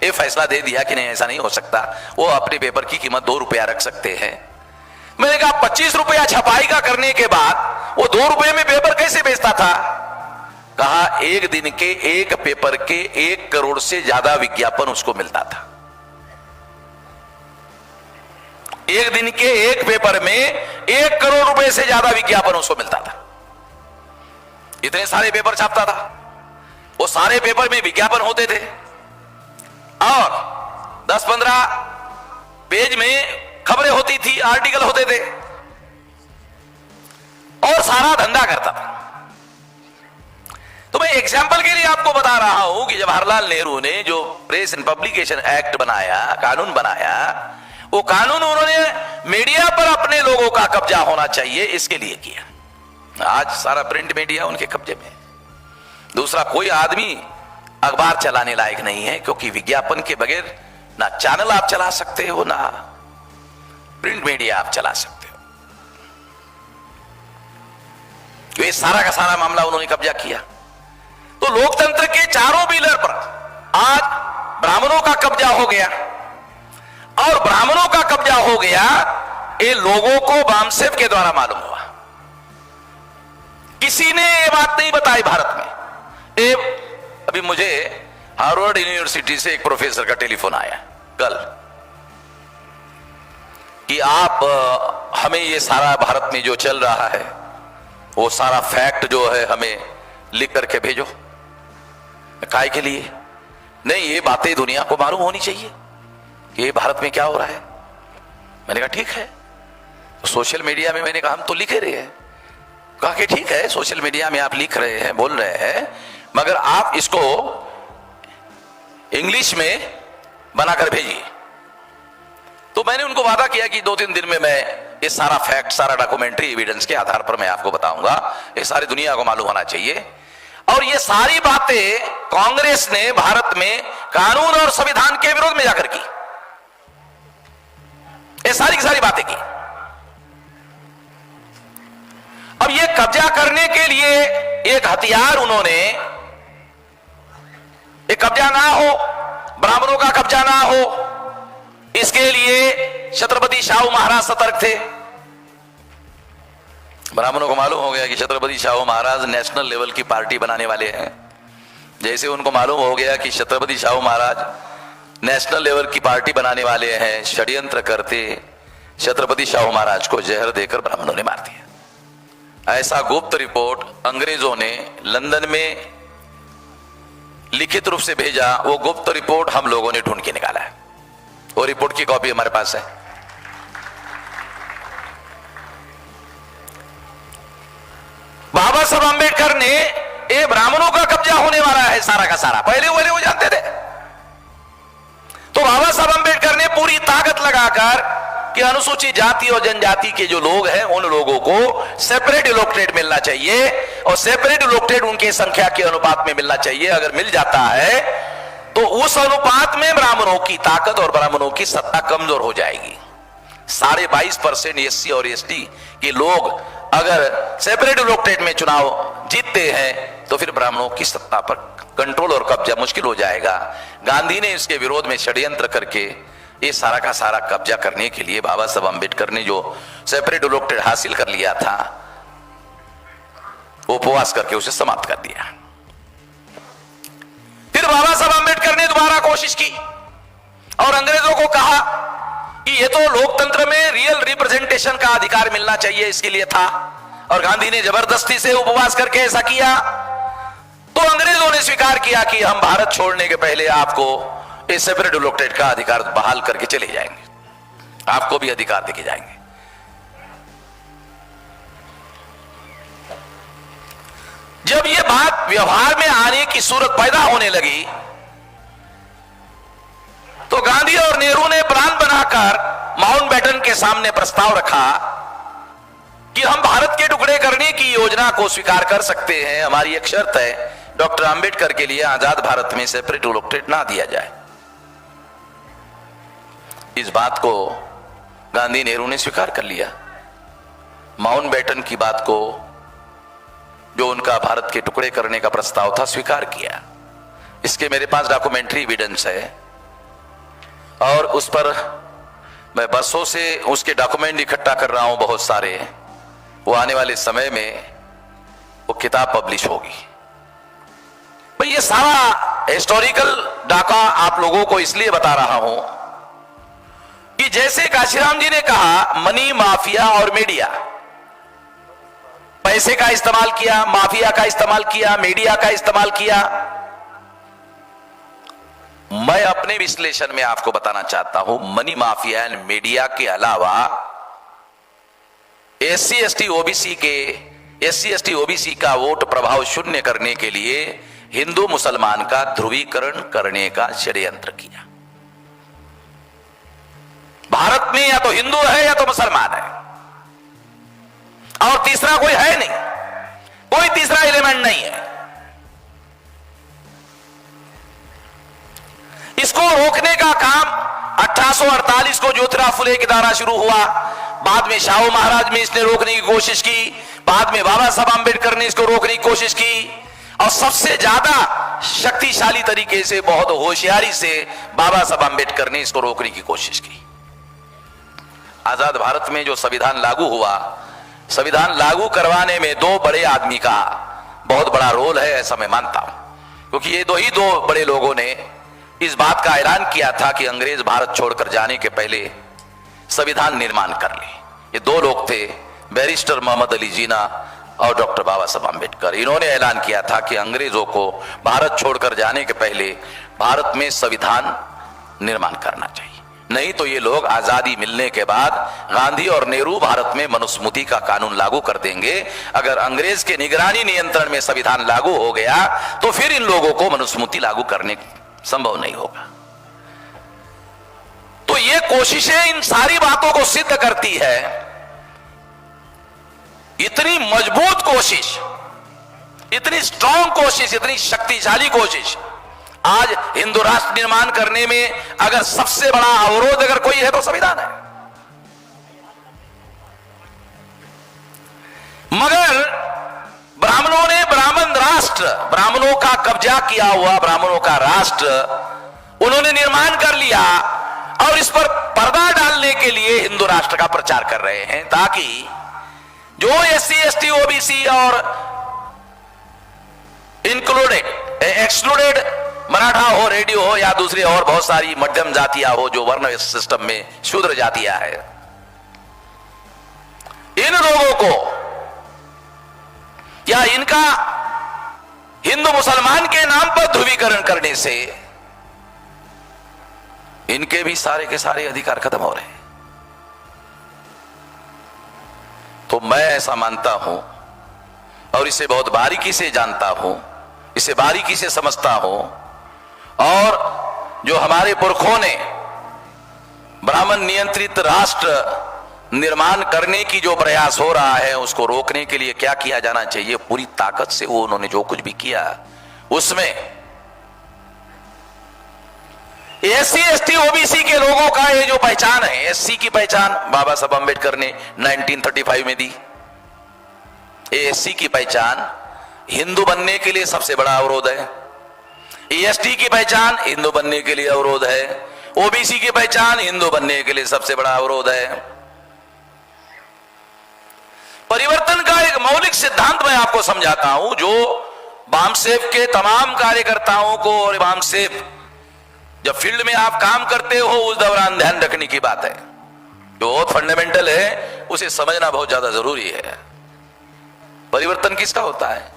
ये फैसला दे दिया कि नहीं ऐसा नहीं हो सकता, वो अपने पेपर की कीमत 2 रुपया रख सकते हैं। मैंने कहा 25 रुपया छपाई का करने के बाद वो 2 रुपये में पेपर कैसे बेचता था? कहा एक दिन के एक पेपर के 1 करोड़ से ज्यादा विज्ञापन उसको मिलता था। एक दिन के एक पेपर में 1 करोड़ रुपए से ज्यादा विज्ञापन उसको मिलता था। इतने सारे पेपर छापता था, वो सारे पेपर में विज्ञापन होते थे और 10-15 पेज में खबरें होती थी, आर्टिकल होते थे और सारा धंधा करता था। तो मैं एग्जाम्पल के लिए आपको बता रहा हूं कि जवाहरलाल नेहरू ने जो प्रेस एंड पब्लिकेशन एक्ट बनाया, कानून बनाया, वो कानून उन्होंने मीडिया पर अपने लोगों का कब्जा होना चाहिए इसके लिए किया। आज सारा प्रिंट मीडिया उनके कब्जे में। दूसरा कोई आदमी अखबार चलाने लायक नहीं है, क्योंकि विज्ञापन के बगैर ना चैनल आप चला सकते हो, ना प्रिंट मीडिया आप चला सकते हो। तो ये सारा का सारा मामला उन्होंने कब्जा किया। तो लोकतंत्र के चारों पिलर पर आज ब्राह्मणों का कब्जा हो गया, और ब्राह्मणों का कब्जा हो गया ये लोगों को बामसेफ के द्वारा मालूम हुआ। किसी ने ये बात नहीं बताई भारत में। अभी मुझे हार्वर्ड यूनिवर्सिटी से एक प्रोफेसर का टेलीफोन आया कल कि आप हमें ये सारा भारत में जो चल रहा है वो सारा फैक्ट जो है हमें लिख करके भेजो। काय के लिए? नहीं, ये बातें दुनिया को मालूम होनी चाहिए कि ये भारत में क्या हो रहा है। मैंने कहा ठीक है। तो सोशल मीडिया में मैंने कहा हम तो लिख रहे हैं। कहा कि ठीक है, सोशल मीडिया में आप लिख रहे हैं, बोल रहे हैं, मगर आप इसको इंग्लिश में बनाकर भेजिए। तो मैंने उनको वादा किया कि 2-3 दिन में मैं ये सारा फैक्ट, सारा डॉक्यूमेंट्री एविडेंस के आधार पर मैं आपको बताऊंगा। ये सारी दुनिया को मालूम होना चाहिए। और ये सारी बातें कांग्रेस ने भारत में कानून और संविधान के विरोध में जाकर की। ये सारी की सारी बातें की। अब ये कब्जा करने के लिए एक हथियार उन्होंने, ये कब्जा ना हो, ब्राह्मणों का कब्जा ना हो, इसके लिए छत्रपति शाहू महाराज सतर्क थे। ब्राह्मणों को मालूम हो गया कि छत्रपति शाहू महाराज नेशनल लेवल की पार्टी बनाने वाले हैं। जैसे उनको मालूम हो गया कि छत्रपति शाहू महाराज नेशनल लेवल की पार्टी बनाने वाले हैं, षड्यंत्र करते छत्रपति शाहू महाराज को जहर देकर ब्राह्मणों ने मार दिया। ऐसा गुप्त रिपोर्ट अंग्रेजों ने लंदन में लिखित रूप से भेजा। वो गुप्त रिपोर्ट हम लोगों ने ढूंढ के निकाला है। वो रिपोर्ट की कॉपी हमारे पास है। बाबा साहब अंबेडकर ने ये ब्राह्मणों का कब्जा होने वाला है सारा का सारा, पहले वो जानते थे। तो बाबा साहब अंबेडकर ने पूरी ताकत लगाकर कि अनुसूचित जाति और जनजाति के जो लोग हैं उन लोगों को सेपरेट इलोक्टेड मिलना चाहिए, और सेपरेट इलोक्टेड उनके संख्या के अनुपात में मिलना चाहिए। अगर मिल जाता है तो उस अनुपात में ब्राह्मणों की ताकत और ब्राह्मणों की सत्ता कमजोर हो जाएगी। 22.5% एससी और एसटी के लोग अगर सेपरेट इलोक्टेड में चुनाव जीतते हैं तो फिर ब्राह्मणों की सत्ता पर कंट्रोल और कब्जा मुश्किल हो जाएगा। गांधी ने इसके विरोध में षड्यंत्र करके ये सारा का सारा कब्जा करने के लिए बाबा साहब अंबेडकर ने जो सेपरेट इलोक्टेड हासिल कर लिया था वो उपवास करके उसे समाप्त कर दिया। फिर बाबा साहब अंबेडकर ने दोबारा कोशिश की और अंग्रेजों को कहा कि ये तो लोकतंत्र में रियल रिप्रेजेंटेशन का अधिकार मिलना चाहिए, इसके लिए था, और गांधी ने जबरदस्ती से उपवास करके ऐसा किया, तो अंग्रेजों ने स्वीकार किया कि हम भारत छोड़ने के पहले आपको इस सेपरेट इलेक्टेड का अधिकार बहाल करके चले जाएंगे, आपको भी अधिकार देके जाएंगे। जब यह बात व्यवहार में आने की सूरत पैदा होने लगी तो गांधी और नेहरू ने प्लान बनाकर माउंटबेटन के सामने प्रस्ताव रखा कि हम भारत के टुकड़े करने की योजना को स्वीकार कर सकते हैं, हमारी एक शर्त है, डॉक्टर अंबेडकर के लिए आजाद भारत में सेपरेट इलेक्टेड ना दिया जाए। इस बात को गांधी नेहरू ने स्वीकार कर लिया। माउंटबेटन की बात को, जो उनका भारत के टुकड़े करने का प्रस्ताव था, स्वीकार किया। इसके मेरे पास डॉक्यूमेंट्री एविडेंस है और उस पर मैं बरसों से उसके डॉक्यूमेंट इकट्ठा कर रहा हूं बहुत सारे। वो आने वाले समय में वो किताब पब्लिश होगी। मैं ये सारा हिस्टोरिकल डाटा आप लोगों को इसलिए बता रहा हूं कि जैसे काशीराम जी ने कहा, मनी माफिया और मीडिया, पैसे का इस्तेमाल किया, माफिया का इस्तेमाल किया, मीडिया का इस्तेमाल किया। मैं अपने विश्लेषण में आपको बताना चाहता हूं, मनी माफिया एंड मीडिया के अलावा एससी एसटी ओबीसी का वोट प्रभाव शून्य करने के लिए हिंदू मुसलमान का ध्रुवीकरण करने का षड्यंत्र किया। भारत में या तो हिंदू है या तो मुसलमान है, और तीसरा कोई है नहीं, कोई तीसरा एलिमेंट नहीं है। इसको रोकने का काम 1848 को ज्योतिराव फुले के द्वारा शुरू हुआ, बाद में शाहू महाराज में इसने रोकने की कोशिश की, बाद में बाबा साहब आंबेडकर ने इसको रोकने की कोशिश की, और सबसे ज्यादा शक्तिशाली तरीके से, बहुत होशियारी से बाबा साहब आंबेडकर ने इसको रोकने की कोशिश की। आजाद भारत में जो संविधान लागू हुआ, संविधान लागू करवाने में दो बड़े आदमी का बहुत बड़ा रोल है, ऐसा मैं मानता हूं, क्योंकि ये दो बड़े लोगों ने इस बात का ऐलान किया था कि अंग्रेज भारत छोड़कर जाने के पहले संविधान निर्माण कर ले। ये दो लोग थे, बैरिस्टर मोहम्मद अली जिन्ना और डॉक्टर बाबा साहब आंबेडकर। इन्होंने ऐलान किया था कि अंग्रेजों को भारत छोड़कर जाने के पहले भारत में संविधान निर्माण करना चाहिए, नहीं तो ये लोग आजादी मिलने के बाद गांधी और नेहरू भारत में मनुस्मृति का कानून लागू कर देंगे। अगर अंग्रेज के निगरानी नियंत्रण में संविधान लागू हो गया तो फिर इन लोगों को मनुस्मृति लागू करने संभव नहीं होगा। तो ये कोशिशें इन सारी बातों को सिद्ध करती है। इतनी मजबूत कोशिश, इतनी स्ट्रांग कोशिश, इतनी शक्तिशाली कोशिश, आज हिंदू राष्ट्र निर्माण करने में अगर सबसे बड़ा अवरोध अगर कोई है तो संविधान है। मगर ब्राह्मणों ने ब्राह्मण राष्ट्र, ब्राह्मणों का कब्जा किया हुआ ब्राह्मणों का राष्ट्र उन्होंने निर्माण कर लिया, और इस पर पर्दा डालने के लिए हिंदू राष्ट्र का प्रचार कर रहे हैं, ताकि जो एससी एसटी ओबीसी और इंक्लूडेड एक्सक्लूडेड मराठा हो, रेडियो हो, या दूसरी और बहुत सारी मध्यम जातियां हो जो वर्ण सिस्टम में शूद्र जातियां है, इन लोगों को या इनका हिंदू मुसलमान के नाम पर ध्रुवीकरण करने से इनके भी सारे के सारे अधिकार खत्म हो रहे हैं। तो मैं ऐसा मानता हूं और इसे बहुत बारीकी से जानता हूं, इसे बारीकी से समझता हूं, और जो हमारे पुरखों ने ब्राह्मण नियंत्रित राष्ट्र निर्माण करने की जो प्रयास हो रहा है उसको रोकने के लिए क्या किया जाना चाहिए, पूरी ताकत से वो उन्होंने जो कुछ भी किया उसमें एससी एसटी ओबीसी के लोगों का ये जो पहचान है, एससी की पहचान बाबा साहब अम्बेडकर ने 1935 में दी। एससी की पहचान हिंदू बनने के लिए सबसे बड़ा अवरोध है, एसटी की पहचान हिंदू बनने के लिए अवरोध है, ओबीसी की पहचान हिंदू बनने के लिए सबसे बड़ा अवरोध है। परिवर्तन का एक मौलिक सिद्धांत मैं आपको समझाता हूं, जो बामसेफ के तमाम कार्यकर्ताओं को, और बामसेफ जब फील्ड में आप काम करते हो उस दौरान ध्यान रखने की बात है। जो बहुत फंडामेंटल है उसे समझना बहुत ज्यादा जरूरी है। परिवर्तन किसका होता है?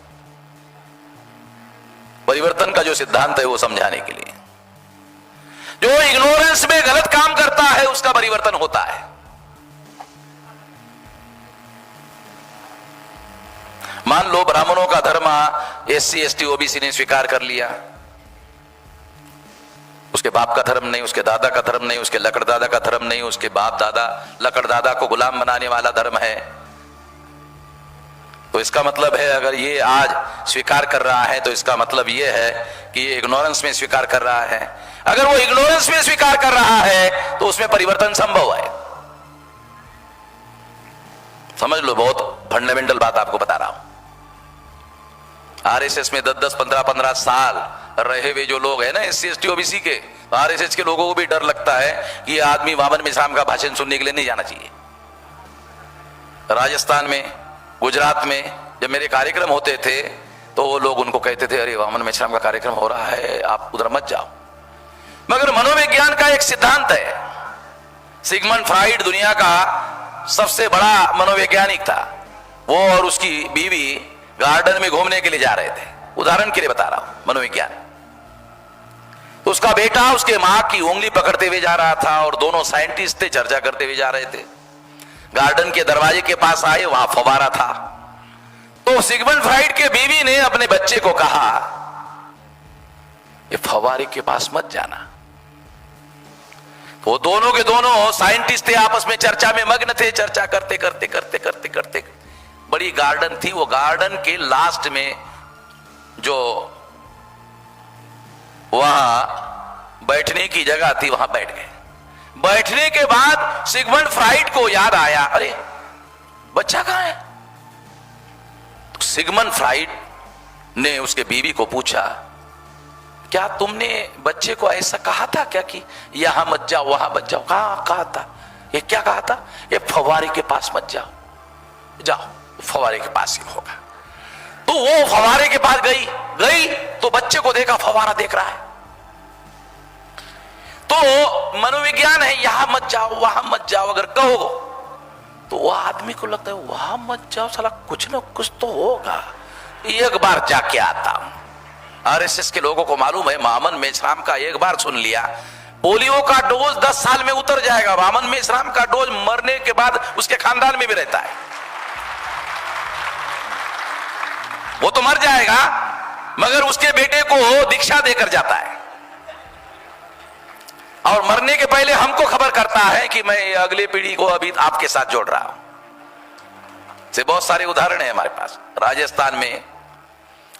परिवर्तन का जो सिद्धांत है वो समझाने के लिए, जो इग्नोरेंस में गलत काम करता है उसका परिवर्तन होता है। मान लो ब्राह्मणों का धर्म एससी एसटी ओबीसी ने स्वीकार कर लिया, उसके बाप का धर्म नहीं, उसके दादा का धर्म नहीं, उसके लकड़ दादा का धर्म नहीं, उसके बाप दादा लकड़ दादा को गुलाम बनाने वाला धर्म है। तो इसका मतलब है अगर ये आज स्वीकार कर रहा है तो इसका मतलब ये है कि ये इग्नोरेंस में स्वीकार कर रहा है। अगर वो इग्नोरेंस में स्वीकार कर रहा है तो उसमें परिवर्तन संभव है। समझ लो, बहुत फंडामेंटल बात आपको बता रहा हूं। आरएसएस में 10-10, 15-15 साल रहे हुए जो लोग हैं ना एससी एसटी ओबीसी के, आरएसएस के लोगों को भी डर लगता है कि ये आदमी वामन मिश्राम का भाषण सुनने के लिए नहीं जाना चाहिए। राजस्थान में, गुजरात में जब मेरे कार्यक्रम होते थे तो वो लोग उनको कहते थे, अरे वामन मिश्राम का कार्यक्रम हो रहा है, आप उधर मत जाओ। मगर मनोविज्ञान का एक सिद्धांत है, सिगमंड फ्राइड दुनिया का सबसे बड़ा मनोवैज्ञानिक था। वो और उसकी बीवी गार्डन में घूमने के लिए जा रहे थे, उदाहरण के लिए बता रहा हूं, मनोविज्ञान। तो उसका बेटा उसके मां की उंगली पकड़ते हुए जा रहा था और दोनों साइंटिस्ट थे, चर्चा करते हुए जा रहे थे। गार्डन के दरवाजे के पास आए, वहां फव्वारा था। तो सिगमंड फ्राइड के बीवी ने अपने बच्चे को कहा, ये फव्वारे के पास मत जाना। वो दोनों के दोनों साइंटिस्ट थे, आपस में चर्चा में मग्न थे। चर्चा करते करते करते करते करते बड़ी गार्डन थी, वो गार्डन के लास्ट में जो वहां बैठने की जगह थी वहां बैठ गए। बैठने के बाद सिगमंड फ्राइड को याद आया, अरे बच्चा कहां है? तो सिगमंड फ्राइड ने उसके बीवी को पूछा, क्या तुमने बच्चे को ऐसा कहा था क्या कि यहां मत जाओ वहां मत जाओ? कहा था। ये क्या कहा था? ये फव्वारे के पास मत जाओ, जाओ फव्वारे के पास ही होगा। तो वो फव्वारे के पास गई तो बच्चे को देखा फव्वारा देख रहा है। तो मनोविज्ञान है, यहां मत जाओ वहां मत जाओ अगर कहो तो वह आदमी को लगता है वहां मत जाओ, साला कुछ ना कुछ तो होगा, एक बार जाके आता हूं। आरएसएस के लोगों को मालूम है, वामन मेश्राम का एक बार सुन लिया, पोलियो का डोज 10 साल में उतर जाएगा। वामन मेश्राम का डोज मरने के बाद उसके खानदान में भी रहता है, वो तो मर जाएगा मगर उसके बेटे को दीक्षा देकर जाता है और मरने के पहले हमको खबर करता है कि मैं अगली पीढ़ी को अभी आपके साथ जोड़ रहा हूं। से बहुत सारे उदाहरण है हमारे पास। राजस्थान में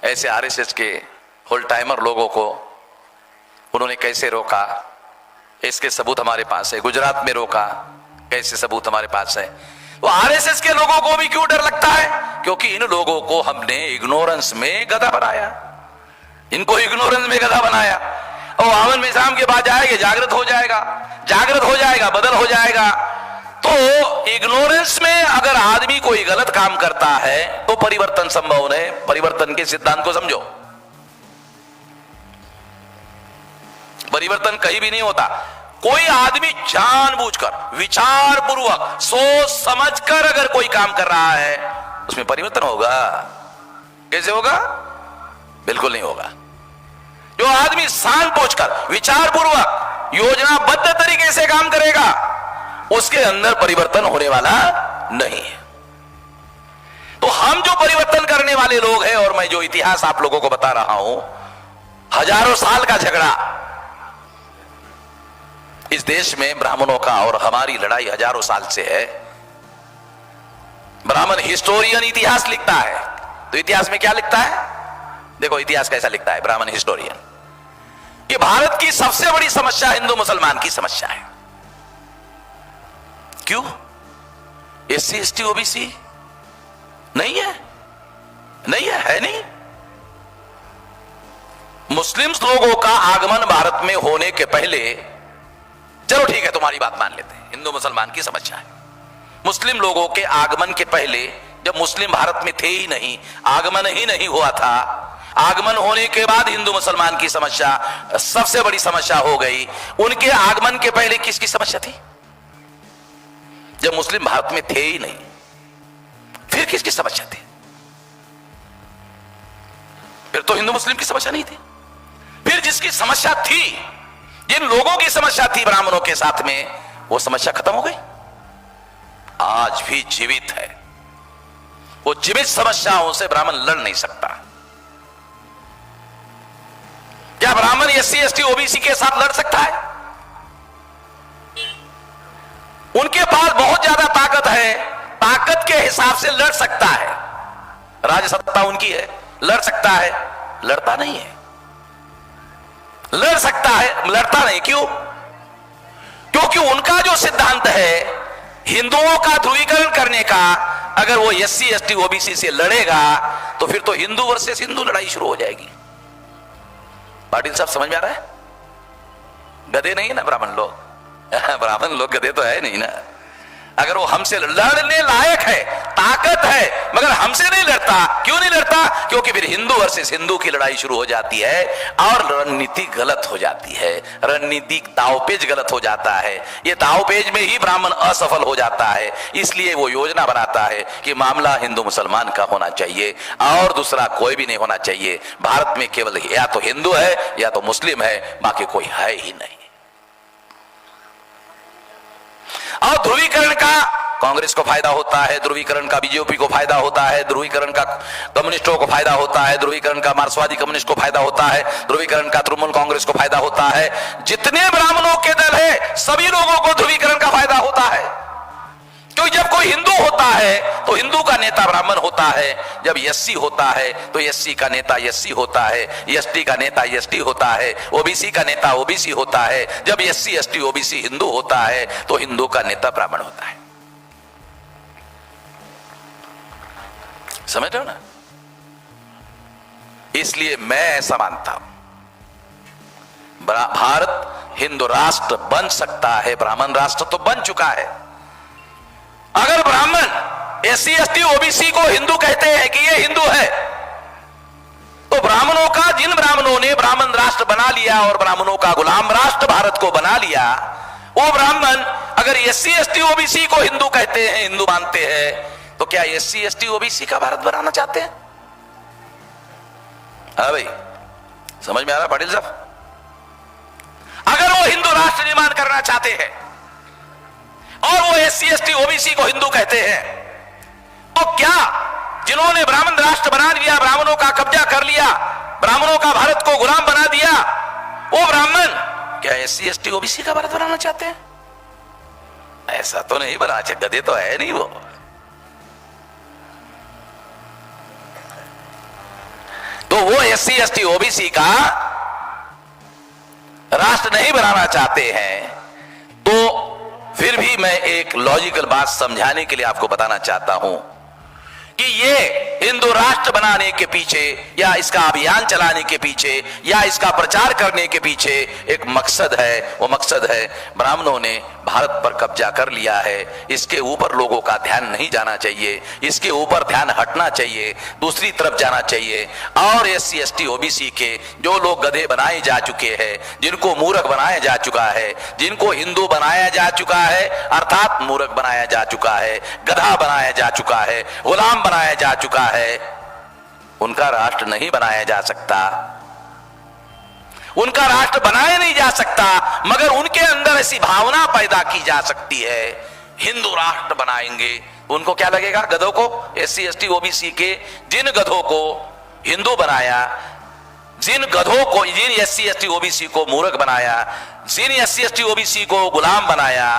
ऐसे आरएसएस के होल टाइमर लोगों को उन्होंने कैसे रोका, इसके सबूत हमारे पास है। गुजरात में रोका, कैसे सबूत हमारे पास है। तो आरएसएस के लोगों को भी क्यों डर लगता है? क्योंकि इन लोगों को हमने इग्नोरेंस में गधा बनाया, इनको इग्नोरेंस में गधा बनाया। और वामन मेश्राम के बाद जाएगा, जागृत हो जाएगा, बदल हो जाएगा। तो इग्नोरेंस में अगर आदमी कोई गलत काम करता है तो परिवर्तन संभव है। परिवर्तन के सिद्धांत को समझो। परिवर्तन कहीं भी नहीं होता। कोई आदमी जानबूझकर, विचार पूर्वक, सोच समझकर अगर कोई काम कर रहा है उसमें परिवर्तन होगा। कैसे होगा? बिल्कुल नहीं होगा। जो आदमी जानबूझकर, विचार पूर्वक, योजनाबद्ध तरीके से काम करेगा उसके अंदर परिवर्तन होने वाला नहीं है। तो हम जो परिवर्तन करने वाले लोग हैं, और मैं जो इतिहास आप लोगों को बता रहा हूं, हजारों साल का झगड़ा इस देश में ब्राह्मणों का और हमारी लड़ाई हजारों साल से है। ब्राह्मण हिस्टोरियन इतिहास लिखता है, तो इतिहास में क्या लिखता है? देखो इतिहास कैसा लिखता है ब्राह्मण हिस्टोरियन। ये भारत की सबसे बड़ी समस्या हिंदू मुसलमान की समस्या है। क्यों? एससी एसटी ओबीसी नहीं है, नहीं। मुस्लिम लोगों का आगमन भारत में होने के पहले, चलो ठीक है तुम्हारी बात मान लेते हैं, हिंदू मुसलमान की समस्या है। मुस्लिम लोगों के आगमन के पहले, जब मुस्लिम भारत में थे ही नहीं, आगमन ही नहीं हुआ था, आगमन होने के बाद हिंदू मुसलमान की समस्या सबसे बड़ी समस्या हो गई। उनके आगमन के पहले किसकी समस्या थी? जब मुस्लिम भारत में थे ही नहीं, फिर किसकी समस्या थी? फिर तो हिंदू मुस्लिम की समस्या नहीं थी। फिर जिसकी समस्या थी, जिन लोगों की समस्या थी ब्राह्मणों के साथ में, वो समस्या खत्म हो गई, आज भी जीवित है। वो जीवित समस्याओं से ब्राह्मण लड़ नहीं सकता। क्या ब्राह्मण एससी एसटी ओबीसी के साथ लड़ सकता है? उनके पास बहुत ज्यादा ताकत है, ताकत के हिसाब से लड़ सकता है, राज्य सत्ता उनकी है, लड़ सकता है, लड़ता नहीं है। लड़ सकता है, लड़ता नहीं, क्यों? क्योंकि उनका जो सिद्धांत है हिंदुओं का ध्रुवीकरण करने का, अगर वो एससी एसटी ओबीसी से लड़ेगा तो फिर तो हिंदू वर्सेस हिंदू लड़ाई शुरू हो जाएगी। पाटिल साहब समझ में आ रहा है? गधे नहीं है ना ब्राह्मण लोग, ब्राह्मण लोग गधे तो है नहीं ना। अगर वो हमसे लड़ने लायक है, ताकत है, मगर हमसे नहीं लड़ता, क्यों नहीं लड़ता? क्योंकि फिर हिंदू वर्सेस हिंदू की लड़ाई शुरू हो जाती है और रणनीति गलत हो जाती है, रणनीतिक दावपेच गलत हो जाता है। ये दावपेच में ही ब्राह्मण असफल हो जाता है। इसलिए वो योजना बनाता है कि मामला हिंदू मुसलमान का होना चाहिए और दूसरा कोई भी नहीं होना चाहिए। भारत में केवल या तो हिंदू है या तो मुस्लिम है, बाकी कोई है ही नहीं। और ध्रुवीकरण का कांग्रेस को फायदा होता है, ध्रुवीकरण का बीजेपी को फायदा होता है, ध्रुवीकरण का कम्युनिस्टों को फायदा होता है, ध्रुवीकरण का मार्क्सवादी कम्युनिस्ट को फायदा होता है, ध्रुवीकरण का तृणमूल कांग्रेस को फायदा होता है। जितने ब्राह्मणों के दल है सभी लोगों को ध्रुवीकरण का फायदा होता है। क्योंकि जब कोई हिंदू होता है तो हिंदू का नेता ब्राह्मण होता है, जब एससी होता है तो एससी का नेता एससी होता है, एसटी का नेता एसटी होता है, ओबीसी का नेता ओबीसी होता है। जब एससी एसटी ओबीसी हिंदू होता है तो हिंदू का नेता ब्राह्मण होता है। समझ रहे हो ना? इसलिए मैं ऐसा मानता हूं, भारत हिंदू राष्ट्र बन सकता है, ब्राह्मण राष्ट्र तो बन चुका है। अगर ब्राह्मण एससी एसटी ओबीसी को हिंदू कहते हैं कि ये हिंदू है, तो ब्राह्मणों का, जिन ब्राह्मणों ने ब्राह्मण राष्ट्र बना लिया और ब्राह्मणों का गुलाम राष्ट्र भारत को बना लिया, वो ब्राह्मण अगर एससी एसटी ओबीसी को हिंदू कहते हैं, हिंदू मानते हैं, तो क्या एससी एसटी ओबीसी का भारत बनाना चाहते हैं? हाँ भाई, समझ में आ रहा पाटिल साहब? अगर वो हिंदू राष्ट्र निर्माण करना चाहते हैं और वो एससी एसटी ओबीसी को हिंदू कहते हैं, तो क्या जिन्होंने ब्राह्मण राष्ट्र बना दिया, ब्राह्मणों का कब्जा कर लिया, ब्राह्मणों का भारत को गुलाम बना दिया, वो ब्राह्मण क्या एससी एसटी ओबीसी का भारत बनाना चाहते हैं? ऐसा तो नहीं बना चाहते, गधे तो है नहीं वो। तो वो एससी एसटी ओबीसी का राष्ट्र नहीं बनाना चाहते हैं, तो फिर भी मैं एक लॉजिकल बात समझाने के लिए आपको बताना चाहता हूं कि ये हिंदू राष्ट्र बनाने के पीछे या इसका अभियान चलाने के पीछे या इसका प्रचार करने के पीछे एक मकसद है। वो मकसद है ब्राह्मणों ने भारत पर कब्जा कर लिया है, इसके ऊपर लोगों का ध्यान नहीं जाना चाहिए, इसके ऊपर ध्यान हटना चाहिए, दूसरी तरफ जाना चाहिए। और एससी एसटी ओबीसी के जो लोग गधे बनाए जा चुके हैं, जिनको मूर्ख बनाया जा चुका है, जिनको हिंदू बनाया जा चुका है, अर्थात मूर्ख बनाया जा चुका है, गधा बनाया जा चुका है, गुलाम बनाया जा चुका है, उनका राष्ट्र नहीं बनाया जा सकता, उनका राष्ट्र बनाया नहीं जा सकता। मगर उनके अंदर ऐसी भावना पैदा की जा सकती है, हिंदू राष्ट्र बनाएंगे। उनको क्या लगेगा? गधों को, एससी एसटी ओबीसी के जिन गधों को हिंदू बनाया, जिन गधों को, जिन एससी एसटी ओबीसी को मूर्ख बनाया, जिन एससी एसटी ओबीसी को गुलाम बनाया,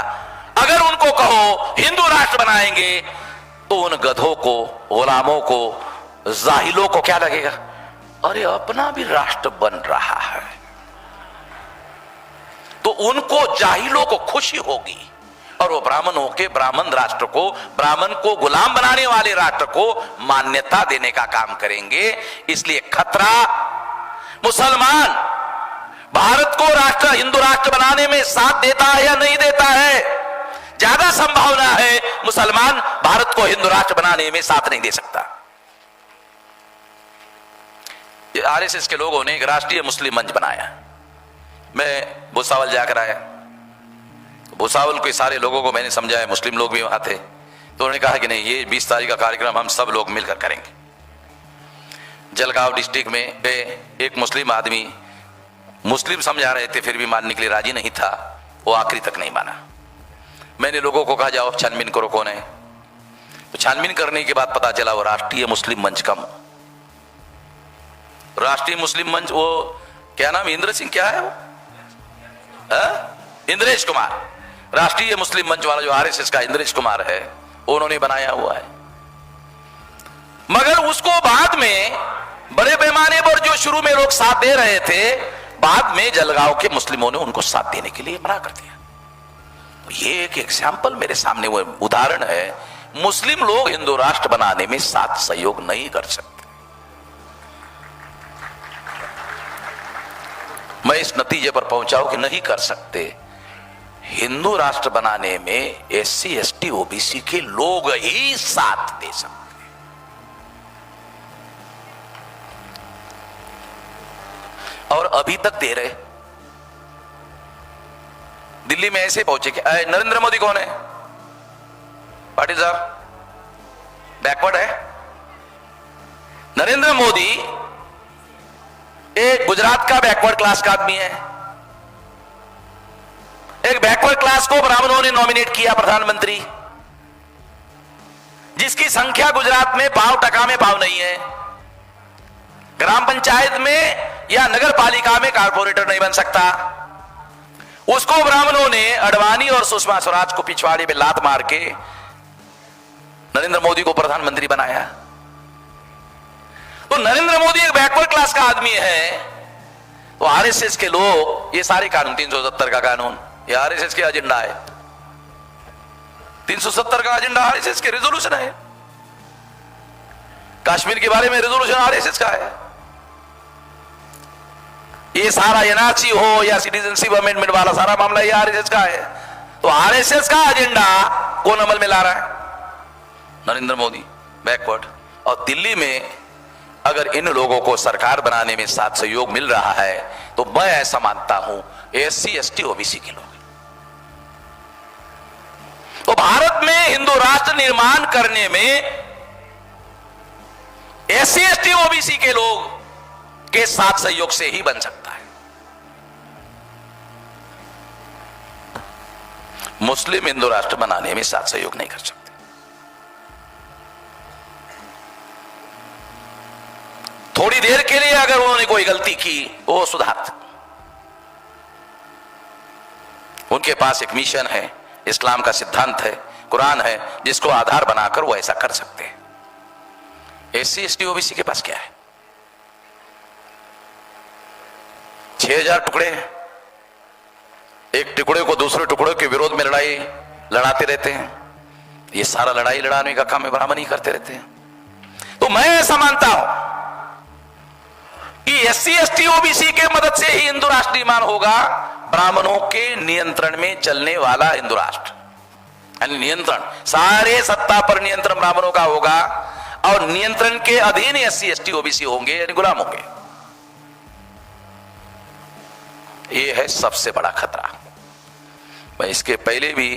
अगर उनको कहो हिंदू राष्ट्र बनाएंगे, तो उन गधों को, गुलामों को, जाहिलों को क्या लगेगा? अरे अपना भी राष्ट्र बन रहा है। तो उनको, जाहिलों को खुशी होगी और वो ब्राह्मणों के ब्राह्मण राष्ट्र को, ब्राह्मण को गुलाम बनाने वाले राष्ट्र को मान्यता देने का काम करेंगे। इसलिए खतरा मुसलमान भारत को राष्ट्र, हिंदू राष्ट्र बनाने में साथ देता है या नहीं देता है। ज्यादा संभावना है मुसलमान भारत को हिंदू राष्ट्र बनाने में साथ नहीं दे सकता। आरएसएस के लोगों ने एक राष्ट्रीय मुस्लिम मंच बनाया, मैं भुसावल जाकर आया, भुसावल के सारे लोगों को मैंने समझाया, मुस्लिम लोग भी वहां थे, तो उन्होंने कहा कि नहीं, ये 20 तारीख का कार्यक्रम हम सब लोग मिलकर करेंगे। जलगांव डिस्ट्रिक्ट में एक मुस्लिम आदमी, मुस्लिम समझा रहे थे, फिर भी मानने के लिए राजी नहीं था, वो आखिरी तक नहीं माना। मैंने लोगों को कहा जाओ छानबीन करो कौन है, तो छानबीन करने के बाद पता चला वो राष्ट्रीय मुस्लिम मंच का, राष्ट्रीय मुस्लिम मंच, वो क्या नाम, इंद्र सिंह क्या है वो, इंद्रेश कुमार, राष्ट्रीय मुस्लिम मंच वाला जो आरएसएस का इंद्रेश कुमार है, उन्होंने बनाया हुआ है। मगर उसको बाद में बड़े पैमाने पर जो शुरू में लोग साथ दे रहे थे, बाद में जलगांव के मुस्लिमों ने उनको साथ देने के लिए मना कर दिया। तो ये एक एग्जाम्पल मेरे सामने वो उदाहरण है, मुस्लिम लोग हिंदू राष्ट्र बनाने में साथ सहयोग नहीं कर सकते। मैं इस नतीजे पर पहुंचा हूं कि नहीं कर सकते। हिंदू राष्ट्र बनाने में एससी एसटी ओबीसी के लोग ही साथ दे सकते। और अभी तक दे रहे। दिल्ली में ऐसे पहुंचे कि नरेंद्र मोदी कौन है, पाटिल साहब बैकवर्ड है। नरेंद्र मोदी एक गुजरात का बैकवर्ड क्लास का आदमी है। एक बैकवर्ड क्लास को ब्राह्मणों ने नॉमिनेट किया प्रधानमंत्री, जिसकी संख्या गुजरात में पाव टका में पाव नहीं है। ग्राम पंचायत में या नगर पालिका में कारपोरेटर नहीं बन सकता। उसको ब्राह्मणों ने अडवाणी और सुषमा स्वराज को पिछवाड़े में लात मार के नरेंद्र मोदी को प्रधानमंत्री बनाया। तो नरेंद्र मोदी एक बैकवर्ड क्लास का आदमी है, तो आरएसएस के लोग ये सारे कानून, 370 का कानून, ये आरएसएस के एजेंडा है। 370 का एजेंडा आरएसएस के रेजोल्यूशन है। कश्मीर के बारे में रेजोल्यूशन आरएसएस का है। ये सारा एनआरसी हो या सिटीजनशिप अमेंडमेंट वाला सारा मामला ये आरएसएस का है। तो आरएसएस का एजेंडा कौन अमल में ला रहा है? नरेंद्र मोदी, बैकवर्ड। और दिल्ली में अगर इन लोगों को सरकार बनाने में साथ सहयोग मिल रहा है, तो मैं ऐसा मानता हूं एससी एसटी ओबीसी के लोग। तो भारत में हिंदू राष्ट्र निर्माण करने में एससी एसटी ओबीसी के लोग के साथ सहयोग से ही बन सकता है। मुस्लिम हिंदू राष्ट्र बनाने में साथ सहयोग नहीं कर सकते। थोड़ी देर के लिए अगर उन्होंने कोई गलती की वो सुधार, उनके पास एक मिशन है, इस्लाम का सिद्धांत है, कुरान है, जिसको आधार बनाकर वो ऐसा कर सकते हैं। एससी एसटी ओबीसी के पास क्या है? 6000 टुकड़े, एक टुकड़े को दूसरे टुकड़े के विरोध में लड़ाई लड़ाते रहते हैं। ये सारा लड़ाई लड़ाने का काम ब्राह्मण ही करते रहते हैं। तो मैं ऐसा मानता हूं कि एससी एसटी ओबीसी के मदद से ही हिंदू राष्ट्र निर्माण होगा। ब्राह्मणों के नियंत्रण में चलने वाला हिंदू राष्ट्र, यानी नियंत्रण, सारे सत्ता पर नियंत्रण ब्राह्मणों का होगा और नियंत्रण के अधीन एससी एसटी ओबीसी होंगे, यानी गुलाम होंगे। ये है सबसे बड़ा खतरा। मैं इसके पहले भी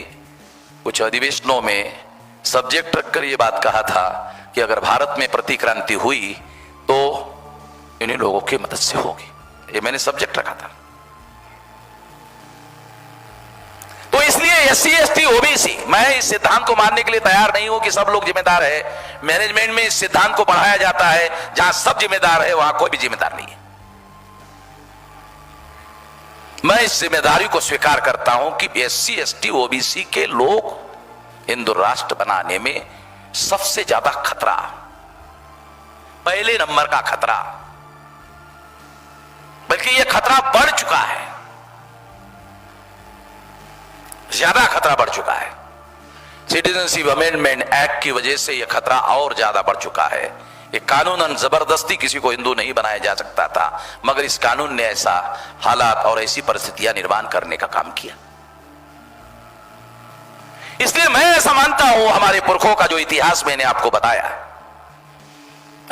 कुछ अधिवेशनों में सब्जेक्ट रखकर यह बात कहा था कि अगर भारत में प्रतिक्रांति हुई तो इन्हीं लोगों की मदद से होगी। ये मैंने सब्जेक्ट रखा था। तो इसलिए एससी एसटी ओबीसी, मैं इस सिद्धांत को मानने के लिए तैयार नहीं हूं कि सब लोग जिम्मेदार है। मैनेजमेंट में इस सिद्धांत को पढ़ाया जाता है, जहां सब जिम्मेदार है वहां कोई भी जिम्मेदार नहीं है। मैं इस जिम्मेदारी को स्वीकार करता हूं कि एससी एसटी ओबीसी के लोग हिंदू राष्ट्र बनाने में सबसे ज्यादा खतरा, पहले नंबर का खतरा, बल्कि यह खतरा बढ़ चुका है, ज्यादा खतरा बढ़ चुका है। सिटीजनशिप अमेंडमेंट एक्ट की वजह से यह खतरा और ज्यादा बढ़ चुका है। एक कानूनन जबरदस्ती किसी को हिंदू नहीं बनाया जा सकता था, मगर इस कानून ने ऐसा हालात और ऐसी परिस्थितियां निर्माण करने का काम किया। इसलिए मैं ऐसा मानता हूं, हमारे पुरखों का जो इतिहास मैंने आपको बताया,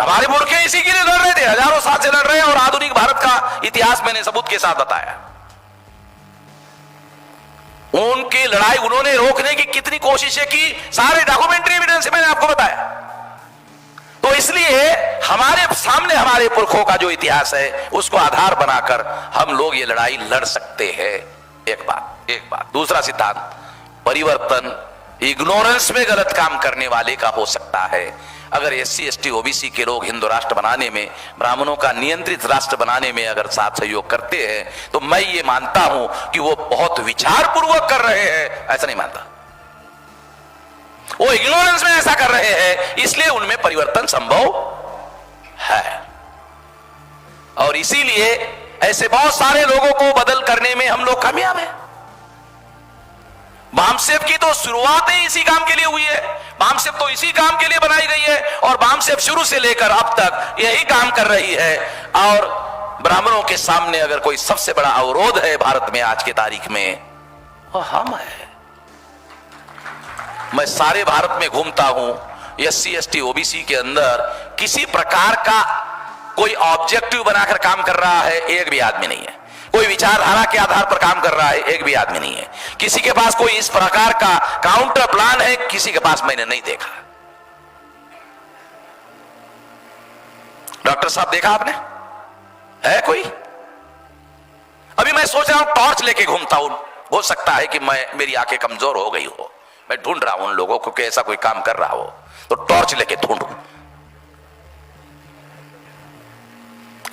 हमारे पुरखे इसी के लिए लड़ रहे थे, हजारों साल से लड़ रहे हैं। और आधुनिक भारत का इतिहास मैंने सबूत के साथ बताया। उनकी लड़ाई उन्होंने रोकने की कितनी कोशिशें की, सारे डॉक्यूमेंट्री एविडेंस मैंने आपको बताया। तो इसलिए हमारे सामने हमारे पुरखों का जो इतिहास है उसको आधार बनाकर हम लोग ये लड़ाई लड़ सकते हैं। एक बात। दूसरा सिद्धांत, परिवर्तन इग्नोरेंस में गलत काम करने वाले का हो सकता है। अगर SC ST OBC के लोग हिंदू राष्ट्र बनाने में, ब्राह्मणों का नियंत्रित राष्ट्र बनाने में अगर साथ सहयोग करते हैं तो मैं ये मानता हूं कि वो बहुत विचारपूर्वक कर रहे हैं, ऐसा नहीं मानता। वो इग्नोरेंस में ऐसा कर रहे हैं, इसलिए उनमें परिवर्तन संभव है। और इसीलिए ऐसे बहुत सारे लोगों को बदल करने में हम लोग कामयाब हैं। बामसेफ की तो शुरुआत ही इसी काम के लिए हुई है। बामसेफ तो इसी काम के लिए बनाई गई है और बामसेफ शुरू से लेकर अब तक यही काम कर रही है। और ब्राह्मणों के सामने अगर कोई सबसे बड़ा अवरोध है भारत में आज की तारीख में, वो हम है। मैं सारे भारत में घूमता हूं, SC ST OBC के अंदर किसी प्रकार का कोई ऑब्जेक्टिव बनाकर काम कर रहा है एक भी आदमी नहीं है। कोई विचारधारा के आधार पर काम कर रहा है एक भी आदमी नहीं है। किसी के पास कोई इस प्रकार का काउंटर प्लान है, किसी के पास मैंने नहीं देखा। डॉक्टर साहब देखा आपने? है कोई? अभी मैं सोच रहा हूं टॉर्च लेके घूमता हूं, हो सकता है कि मेरी आंखें कमजोर हो गई हो, मैं ढूंढ रहा हूं उन लोगों को कि ऐसा कोई काम कर रहा हो, तो टॉर्च लेके ढूंढूं।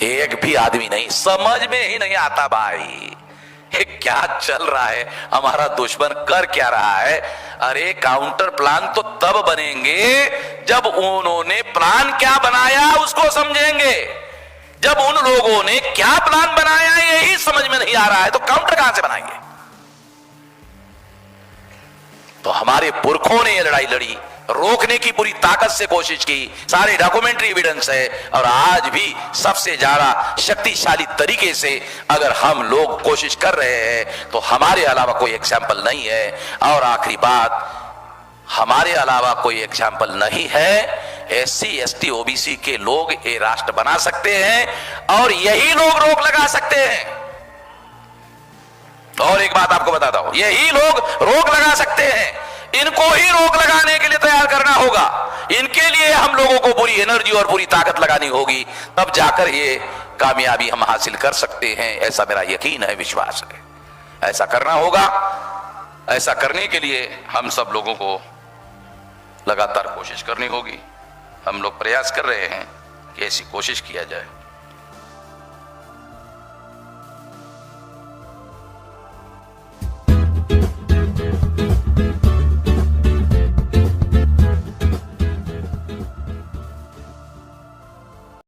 एक भी आदमी नहीं, समझ में ही नहीं आता भाई ये क्या चल रहा है, हमारा दुश्मन कर क्या रहा है। अरे काउंटर प्लान तो तब बनेंगे जब उन्होंने प्लान क्या बनाया उसको समझेंगे। जब उन लोगों ने क्या प्लान बनाया यही समझ में नहीं आ रहा है तो काउंटर कहां से बनाएंगे। तो हमारे पुरखों ने यह लड़ाई लड़ी, रोकने की पूरी ताकत से कोशिश की, सारे डॉक्यूमेंट्री एविडेंस है। और आज भी सबसे ज्यादा शक्तिशाली तरीके से अगर हम लोग कोशिश कर रहे हैं तो हमारे अलावा कोई एग्जाम्पल नहीं है। और आखिरी बात, हमारे अलावा कोई एग्जाम्पल नहीं है। SC ST OBC के लोग ये राष्ट्र बना सकते हैं और यही लोग रोक लगा सकते हैं। और एक बात आपको बताता हूं, यही लोग रोक लगा सकते हैं। इनको ही रोक लगाने के लिए तैयार करना होगा। इनके लिए हम लोगों को पूरी एनर्जी और पूरी ताकत लगानी होगी, तब जाकर ये कामयाबी हम हासिल कर सकते हैं। ऐसा मेरा यकीन है, विश्वास है। ऐसा करना होगा। ऐसा करने के लिए हम सब लोगों को लगातार कोशिश करनी होगी। हम लोग प्रयास कर रहे हैं कि ऐसी कोशिश किया जाए।